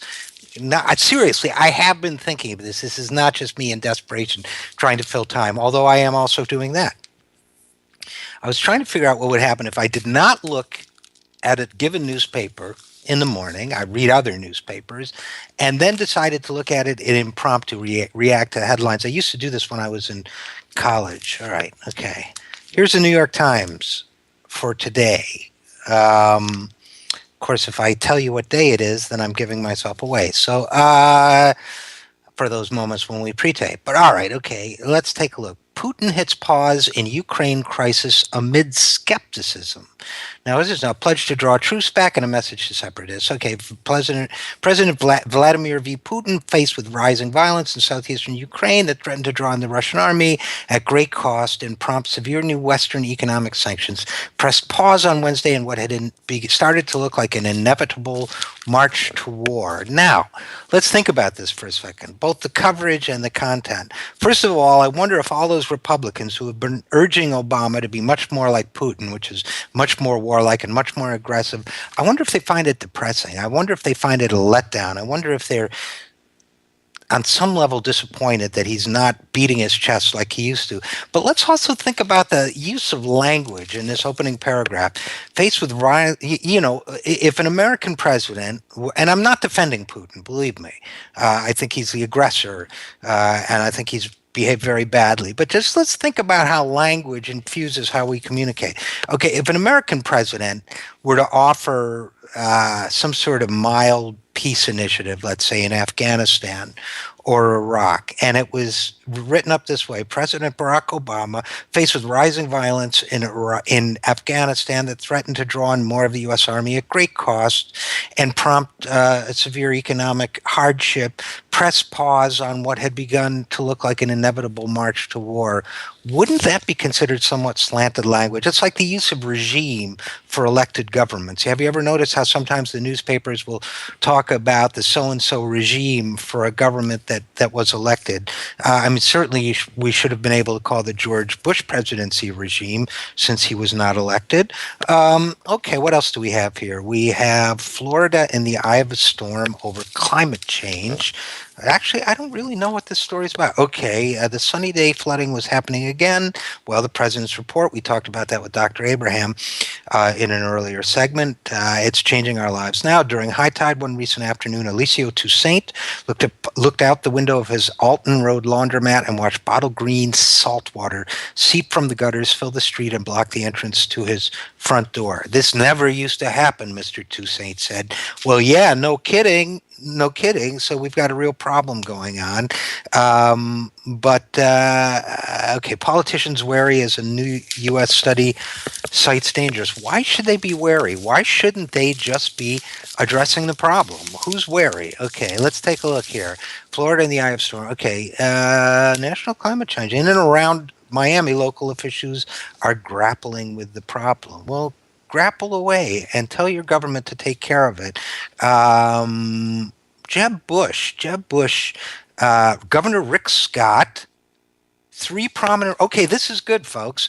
Now, seriously, I have been thinking of this. This is not just me in desperation trying to fill time, although I am also doing that. I was trying to figure out what would happen if I did not look at a given newspaper in the morning. I read other newspapers and then decided to look at it in impromptu, react to headlines. I used to do this when I was in college. All right, okay. Here's the New York Times for today. Of course, if I tell you what day it is, then I'm giving myself away. So for those moments when we pre-tape. But all right, okay, let's take a look. Putin hits pause in Ukraine crisis amid skepticism. Now, this is a pledge to draw troops back and a message to separatists. Okay, President Vladimir V. Putin, faced with rising violence in southeastern Ukraine that threatened to draw on the Russian army at great cost and prompt severe new Western economic sanctions, pressed pause on Wednesday in what had started to look like an inevitable march to war. Now, let's think about this for a second, both the coverage and the content. First of all, I wonder if all those Republicans who have been urging Obama to be much more like Putin, which is much more warlike and much more aggressive, I wonder if they find it depressing. I wonder if they find it a letdown. I wonder if they're on some level disappointed that he's not beating his chest like he used to. But let's also think about the use of language in this opening paragraph. Faced with, if an American president, and I'm not defending Putin, believe me, I think he's the aggressor, and I think he's behaved very badly. But just let's think about how language infuses how we communicate. Okay, if an American president were to offer some sort of mild peace initiative, let's say in Afghanistan or Iraq, and it was written up this way: President Barack Obama, faced with rising violence in Afghanistan that threatened to draw on more of the U.S. Army at great cost and prompt a severe economic hardship, press pause on what had begun to look like an inevitable march to war. Wouldn't that be considered somewhat slanted language? It's like the use of regime for elected governments. Have you ever noticed how sometimes the newspapers will talk about the so-and-so regime for a government that was elected? Certainly we should have been able to call the George Bush presidency regime since he was not elected. Okay, what else do we have here? We have Florida in the eye of a storm over climate change. Actually, I don't really know what this story is about. Okay, the Sunny Day flooding was happening again. Well, the president's report, we talked about that with Dr. Abraham in an earlier segment. It's changing our lives now. During high tide one recent afternoon, Alicio Toussaint looked out the window of his Alton Road laundromat and watched bottle green salt water seep from the gutters, fill the street, and block the entrance to his front door. This never used to happen, Mr. Toussaint said. Well, yeah, no kidding. No kidding. So we've got a real problem going on. Okay, politicians wary as a new U.S. study cites dangers. Why should they be wary? Why shouldn't they just be addressing the problem? Who's wary? Okay, let's take a look here. Florida in the eye of storm. Okay, national climate change. In and around Miami, local officials are grappling with the problem. Well, grapple away and tell your government to take care of it. Jeb Bush, Governor Rick Scott, this is good, folks.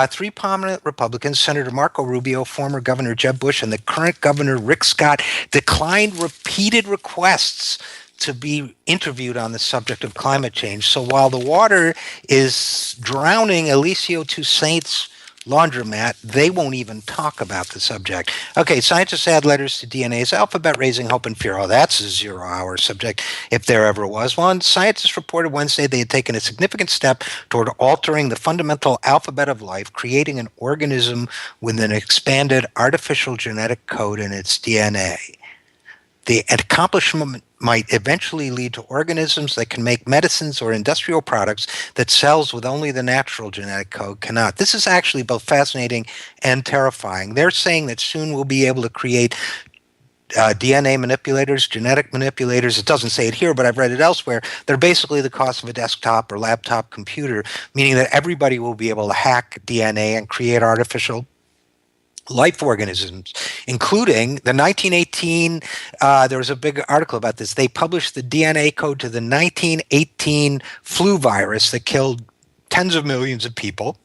Three prominent Republicans, Senator Marco Rubio, former Governor Jeb Bush, and the current Governor Rick Scott, declined repeated requests to be interviewed on the subject of climate change. So while the water is drowning Alicio Toussaint's laundromat, they won't even talk about the subject. Okay, scientists add letters to DNA's alphabet, raising hope and fear. Oh, that's a zero-hour subject, if there ever was one. Scientists reported Wednesday they had taken a significant step toward altering the fundamental alphabet of life, creating an organism with an expanded artificial genetic code in its DNA. The accomplishment might eventually lead to organisms that can make medicines or industrial products that cells with only the natural genetic code cannot. This is actually both fascinating and terrifying. They're saying that soon we'll be able to create DNA manipulators, genetic manipulators. It doesn't say it here, but I've read it elsewhere. They're basically the cost of a desktop or laptop computer, meaning that everybody will be able to hack DNA and create artificial life organisms, including the 1918, there was a big article about this. They published the DNA code to the 1918 flu virus that killed tens of millions of people,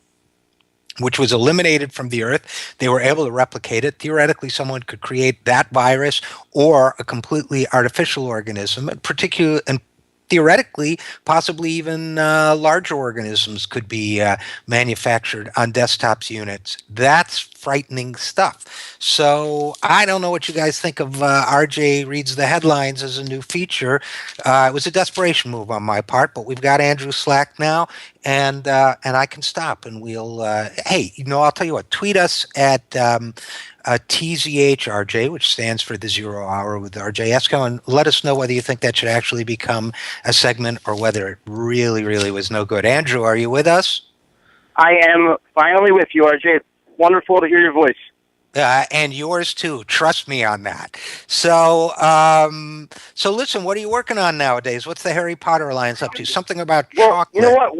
which was eliminated from the earth. They were able to replicate it. Theoretically, someone could create that virus or a completely artificial organism, and theoretically, possibly even larger organisms could be manufactured on desktops units. That's frightening stuff. So I don't know what you guys think of RJ Reads the Headlines as a new feature. It was a desperation move on my part, but we've got Andrew Slack now, and I can stop, and we'll hey, I'll tell you what, tweet us at TZHRJ, which stands for the 0 Hour with RJ Eskow, and let us know whether you think that should actually become a segment or whether it really, really was no good. Andrew, are you with us? I am finally with you, RJ. It's wonderful to hear your voice. And yours too. Trust me on that. So, so listen, what are you working on nowadays? What's the Harry Potter Alliance up to? Something about chocolate. You know what?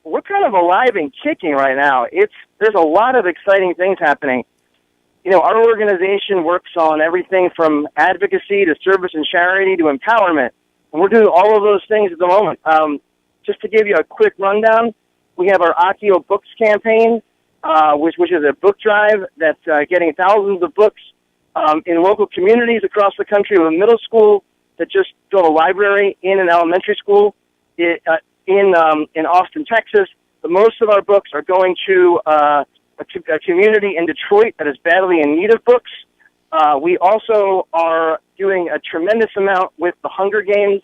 We're kind of alive and kicking right now. There's a lot of exciting things happening. Our organization works on everything from advocacy to service and charity to empowerment, and we're doing all of those things at the moment. Just to give you a quick rundown, we have our Accio Books campaign, which is a book drive that's getting thousands of books in local communities across the country. We have a middle school that just built a library in an elementary school in Austin, Texas. But most of our books are going to a community in Detroit that is badly in need of books. We also are doing a tremendous amount with the Hunger Games.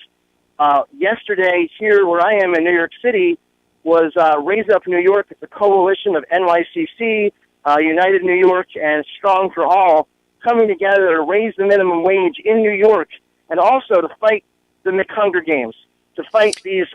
Yesterday, here where I am in New York City, was Raise Up New York. It's a coalition of NYCC, United New York, and Strong for All coming together to raise the minimum wage in New York and also to fight the McHunger Games, to fight these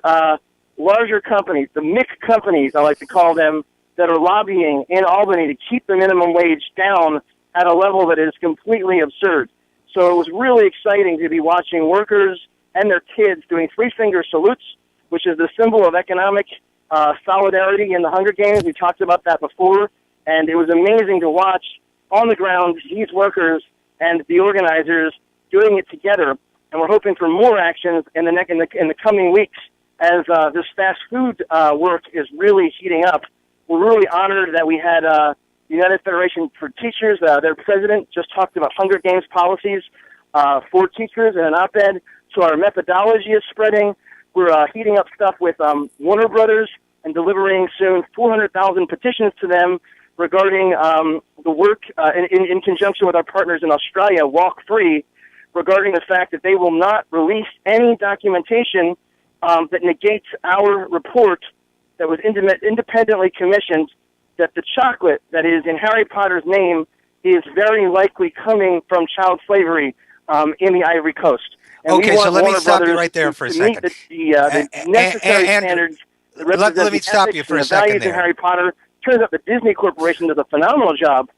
larger companies, the MIC companies, I like to call them, that are lobbying in Albany to keep the minimum wage down at a level that is completely absurd. So it was really exciting to be watching workers and their kids doing three-finger salutes, which is the symbol of economic solidarity in the Hunger Games. We talked about that before, and it was amazing to watch on the ground these workers and the organizers doing it together. And we're hoping for more actions in the coming weeks as this fast food work is really heating up. We're really honored that we had United Federation for Teachers, their president, just talked about Hunger Games policies for teachers in an op-ed. So our methodology is spreading. We're heating up stuff with Warner Brothers and delivering soon 400,000 petitions to them regarding the work in conjunction with our partners in Australia, Walk Free, regarding the fact that they will not release any documentation that negates our report that was independently commissioned that the chocolate that is in Harry Potter's name is very likely coming from child slavery in the Ivory Coast. And okay, so let me stop you right there for a second. The necessary standards that represent let me stop you for a second values in Harry Potter. Turns out the Disney Corporation does a phenomenal job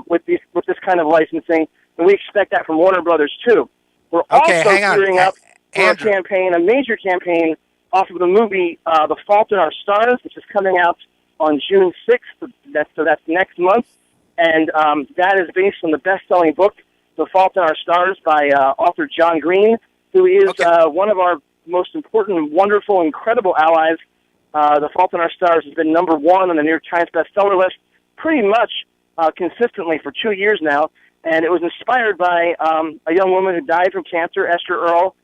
with this kind of licensing, and we expect that from Warner Brothers too. We're also gearing up for a campaign, a major campaign, off of the movie The Fault in Our Stars, which is coming out on June 6th. That's next month. And that is based on the best-selling book, The Fault in Our Stars, by author John Green, who is one of our most important, wonderful, incredible allies. The Fault in Our Stars has been number one on the New York Times bestseller list pretty much consistently for 2 years now. And it was inspired by a young woman who died from cancer, Esther Earl.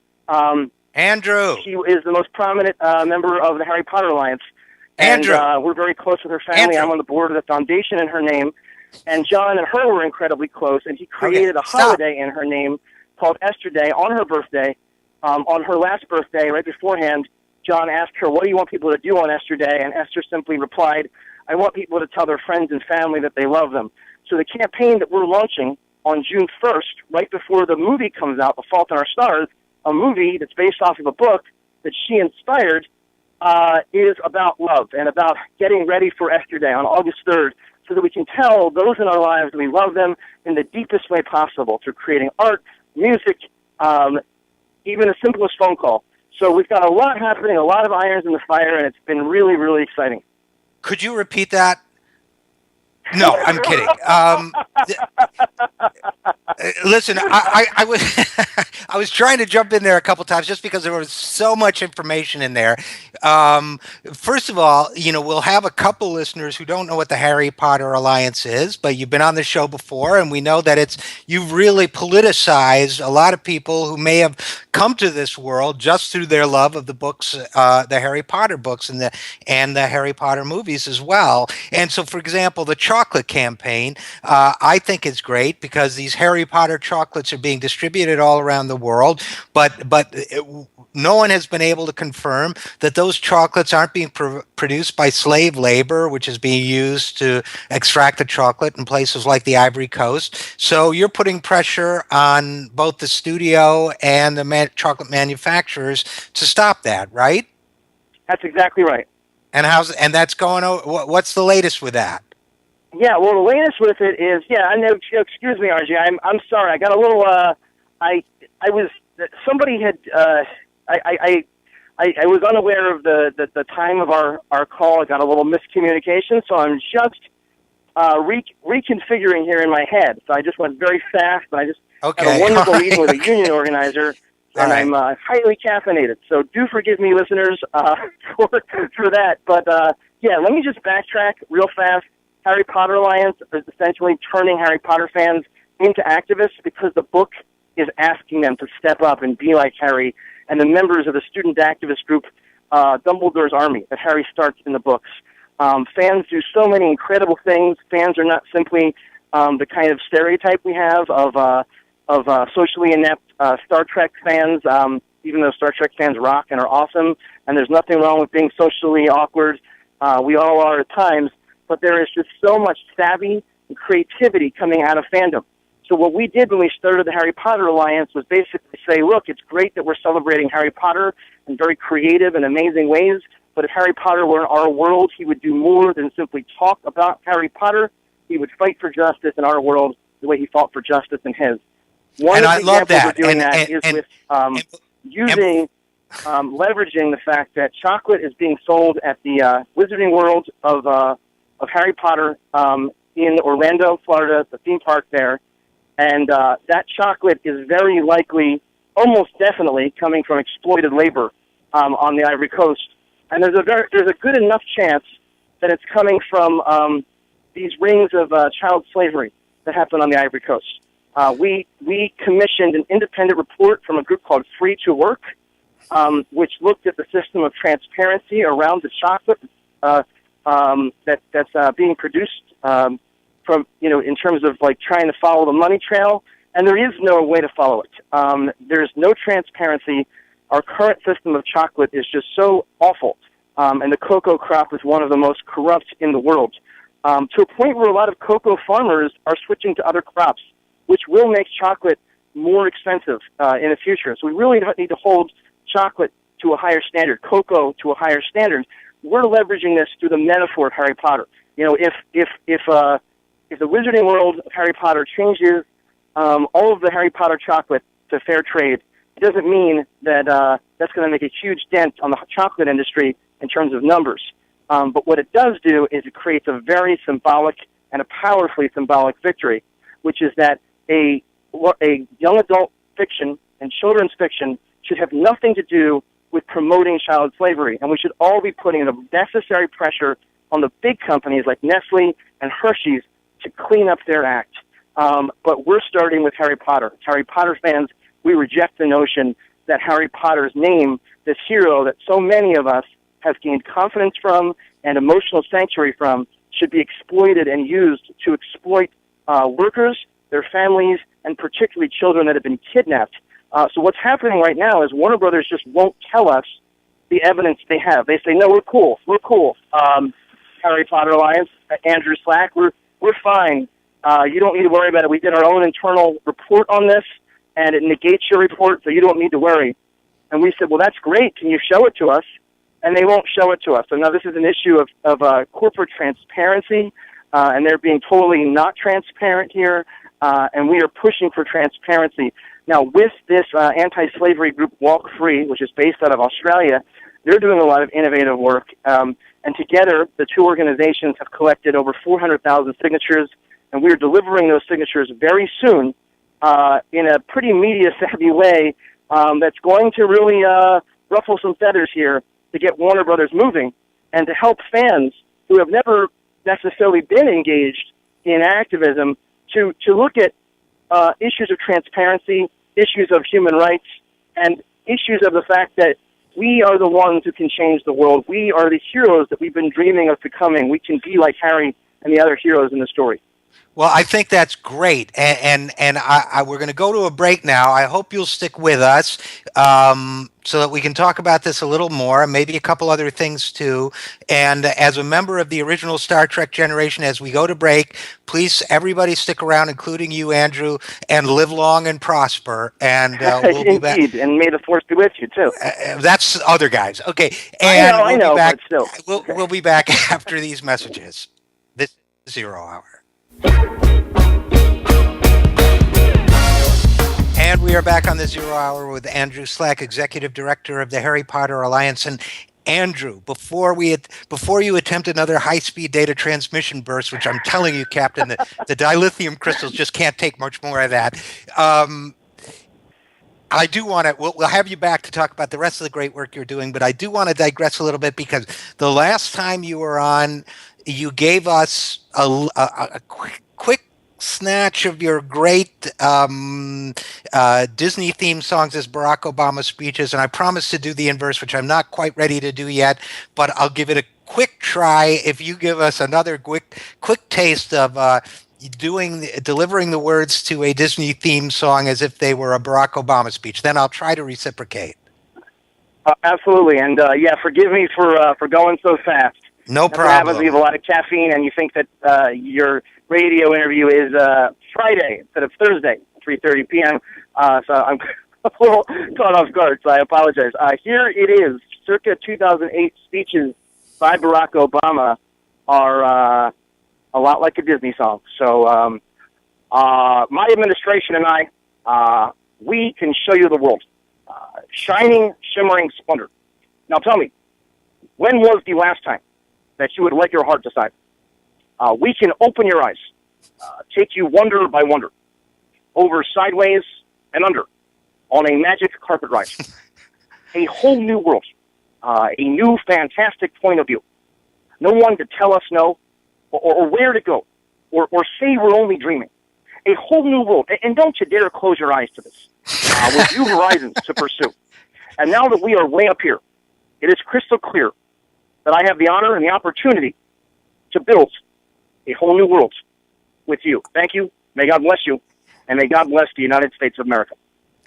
Andrew. She is the most prominent member of the Harry Potter Alliance. Andrew. And we're very close with her family. I'm on the board of the foundation in her name. And John and her were incredibly close, and he created a holiday in her name called Esther Day on her birthday. On her last birthday, right beforehand, John asked her, what do you want people to do on Esther Day? And Esther simply replied, I want people to tell their friends and family that they love them. So the campaign that we're launching on June 1st, right before the movie comes out, The Fault in Our Stars, a movie that's based off of a book that she inspired, is about love and about getting ready for Esther Day on August 3rd so that we can tell those in our lives that we love them in the deepest way possible through creating art, music, even the simplest phone call. So we've got a lot happening, a lot of irons in the fire, and it's been really, really exciting. Could you repeat that? No, I'm kidding. Listen, I was I was trying to jump in there a couple times just because there was so much information in there. First of all, we'll have a couple listeners who don't know what the Harry Potter Alliance is, but you've been on the show before, and we know that you've really politicized a lot of people who may have come to this world just through their love of the books, the Harry Potter books, and the Harry Potter movies as well. And so, for example, the chocolate campaign, I think is great because these Harry Potter chocolates are being distributed all around the world, but no one has been able to confirm that those chocolates aren't being produced by slave labor, which is being used to extract the chocolate in places like the Ivory Coast. So you're putting pressure on both the studio and the chocolate manufacturers to stop that, right? That's exactly right. And that's going on? What's the latest with that? Yeah, well, the latest with it is, I know. Excuse me, RJ. I'm sorry. I got a little. I was. Somebody had. I was unaware of the time of our call. I got a little miscommunication, so I'm just reconfiguring here in my head. So I just went very fast, and I just had a wonderful meeting with a union organizer, and I'm highly caffeinated. So do forgive me, listeners, for that. But let me just backtrack real fast. Harry Potter Alliance is essentially turning Harry Potter fans into activists because the book is asking them to step up and be like Harry and the members of the student activist group, Dumbledore's Army, that Harry starts in the books. Fans do so many incredible things. Fans are not simply the kind of stereotype we have of socially inept Star Trek fans, even though Star Trek fans rock and are awesome, and there's nothing wrong with being socially awkward. We all are at times. But there is just so much savvy and creativity coming out of fandom. So what we did when we started the Harry Potter Alliance was basically say, look, it's great that we're celebrating Harry Potter in very creative and amazing ways, but if Harry Potter were in our world, he would do more than simply talk about Harry Potter. He would fight for justice in our world the way he fought for justice in his. One and of I the love examples that. of doing that is with leveraging the fact that chocolate is being sold at the Wizarding World of Harry Potter in Orlando, Florida, the theme park there. And that chocolate is very likely, almost definitely, coming from exploited labor on the Ivory Coast. And there's a good enough chance that it's coming from these rings of child slavery that happen on the Ivory Coast. We commissioned an independent report from a group called Free to Work, which looked at the system of transparency around the chocolate that's being produced from in terms of like trying to follow the money trail, and there is no way to follow it. There's no transparency. Our current system of chocolate is just so awful, and the cocoa crop is one of the most corrupt in the world, to a point where a lot of cocoa farmers are switching to other crops, which will make chocolate more expensive in the future. So we really need to hold chocolate to a higher standard, cocoa to a higher standard. We're leveraging this through the metaphor of Harry Potter. If the Wizarding World of Harry Potter changes all of the Harry Potter chocolate to fair trade, it doesn't mean that that's going to make a huge dent on the chocolate industry in terms of numbers. But what it does do is it creates a very symbolic and a powerfully symbolic victory, which is that a young adult fiction and children's fiction should have nothing to do with promoting child slavery, and we should all be putting the necessary pressure on the big companies like Nestle and Hershey's to clean up their act. But we're starting with Harry Potter. Harry Potter fans, we reject the notion that Harry Potter's name, this hero that so many of us have gained confidence from and emotional sanctuary from, should be exploited and used to exploit workers, their families, and particularly children that have been kidnapped. So what's happening right now is Warner Brothers just won't tell us the evidence they have. They say, no, we're cool. Harry Potter Alliance, Andrew Slack, we're fine. You don't need to worry about it. We did our own internal report on this, and it negates your report, so you don't need to worry. And we said, well, that's great. Can you show it to us? And they won't show it to us. So now this is an issue of corporate transparency, and they're being totally not transparent here, and we are pushing for transparency. Now, with this anti-slavery group, Walk Free, which is based out of Australia, they're doing a lot of innovative work, and together the two organizations have collected over 400,000 signatures, and we are delivering those signatures very soon in a pretty media-savvy way that's going to really ruffle some feathers here to get Warner Brothers moving and to help fans who have never necessarily been engaged in activism to look at issues of transparency, issues of human rights, and issues of the fact that we are the ones who can change the world. We are the heroes that we've been dreaming of becoming. We can be like Harry and the other heroes in the story. Well, I think that's great, and we're going to go to a break now. I hope you'll stick with us so that we can talk about this a little more, and maybe a couple other things too. And as a member of the original Star Trek generation, as we go to break, please, everybody stick around, including you, Andrew, and live long and prosper. And we'll be back. Indeed, and may the Force be with you, too. That's other guys. Okay, and I know, but still. We'll be back after these messages. This is Zero Hour. And we are back on the Zero Hour with Andrew Slack, Executive Director of the Harry Potter Alliance. And Andrew, before you attempt another high-speed data transmission burst, which I'm telling you, Captain, the dilithium crystals just can't take much more of that. I do want to, we'll have you back to talk about the rest of the great work you're doing, but I do want to digress a little bit because the last time you were on, you gave us a quick snatch of your great Disney theme songs as Barack Obama speeches, and I promised to do the inverse, which I'm not quite ready to do yet, but I'll give it a quick try if you give us another quick taste of delivering the words to a Disney theme song as if they were a Barack Obama speech. Then I'll try to reciprocate. Absolutely, and forgive me for going so fast. No That's problem. What happens when you have a lot of caffeine and you think that your radio interview is Friday instead of Thursday, 3:30 p.m. So I'm a little caught off guard, so I apologize. Here it is. Circa 2008 speeches by Barack Obama are a lot like a Disney song. So my administration and I, we can show you the world. Shining, shimmering splendor. Now tell me, when was the last time that you would let your heart decide? We can open your eyes, take you wonder by wonder, over sideways and under, on a magic carpet ride. A whole new world, a new fantastic point of view. No one to tell us no, or where to go, or say we're only dreaming. A whole new world, and don't you dare close your eyes to this, with new horizons to pursue. And now that we are way up here, it is crystal clear that I have the honor and the opportunity to build a whole new world with you. Thank you. May God bless you. And may God bless the United States of America.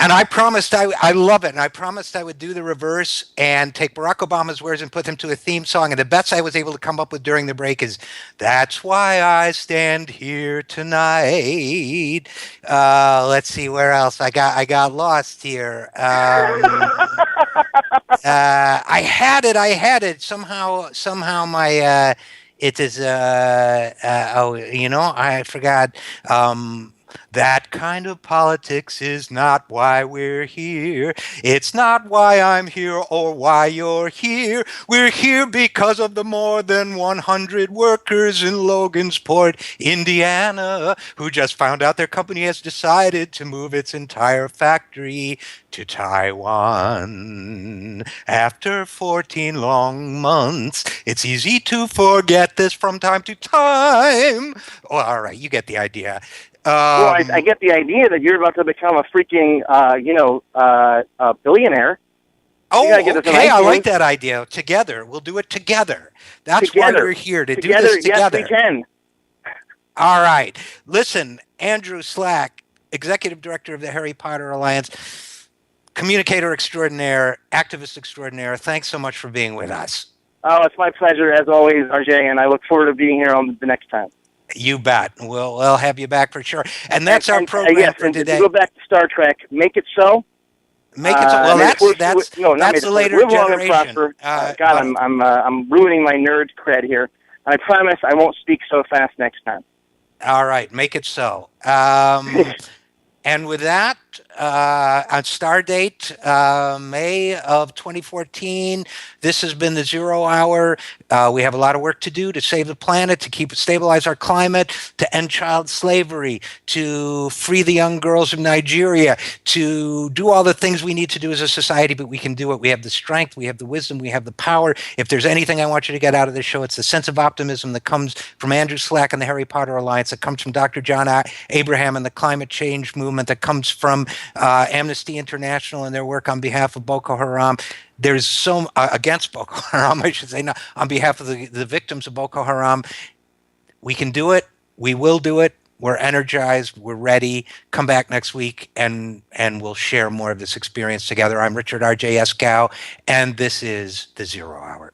And I promised I love it. And I promised I would do the reverse and take Barack Obama's words and put them to a theme song. And the best I was able to come up with during the break is, "That's why I stand here tonight." Let's see where else I got lost here. I had it somehow my it is I forgot. That kind of politics is not why we're here. It's not why I'm here or why you're here. We're here because of the more than 100 workers in Logansport, Indiana, who just found out their company has decided to move its entire factory to Taiwan. After 14 long months, it's easy to forget this from time to time. Well, all right, you get the idea. Well, I get the idea that you're about to become a freaking, billionaire. Oh, okay, I like that idea. Together. We'll do it together. That's why we're here, to do this together. Yes, we can. All right. Listen, Andrew Slack, Executive Director of the Harry Potter Alliance, communicator extraordinaire, activist extraordinaire, thanks so much for being with us. Oh, it's my pleasure, as always, RJ, and I look forward to being here on the next time. You bet. We'll have you back for sure. And that's our program for today. To go back to Star Trek, make it so. Make it so. Well, that's the later generation. God, I'm ruining my nerd cred here. I promise I won't speak so fast next time. All right, make it so. And with that, on star date, May of 2014, this has been the Zero Hour. We have a lot of work to do to save the planet, to stabilize our climate, to end child slavery, to free the young girls of Nigeria, to do all the things we need to do as a society, but we can do it. We have the strength, we have the wisdom, we have the power. If there's anything I want you to get out of this show, it's the sense of optimism that comes from Andrew Slack and the Harry Potter Alliance, that comes from Dr. John Abraham and the climate change movement, that comes from Amnesty International and their work on behalf of Boko Haram. There's against Boko Haram, I should say, not on behalf of the victims of Boko Haram. We can do it. We will do it. We're energized. We're ready. Come back next week and we'll share more of this experience together. I'm Richard RJ Eskow, and this is the Zero Hour.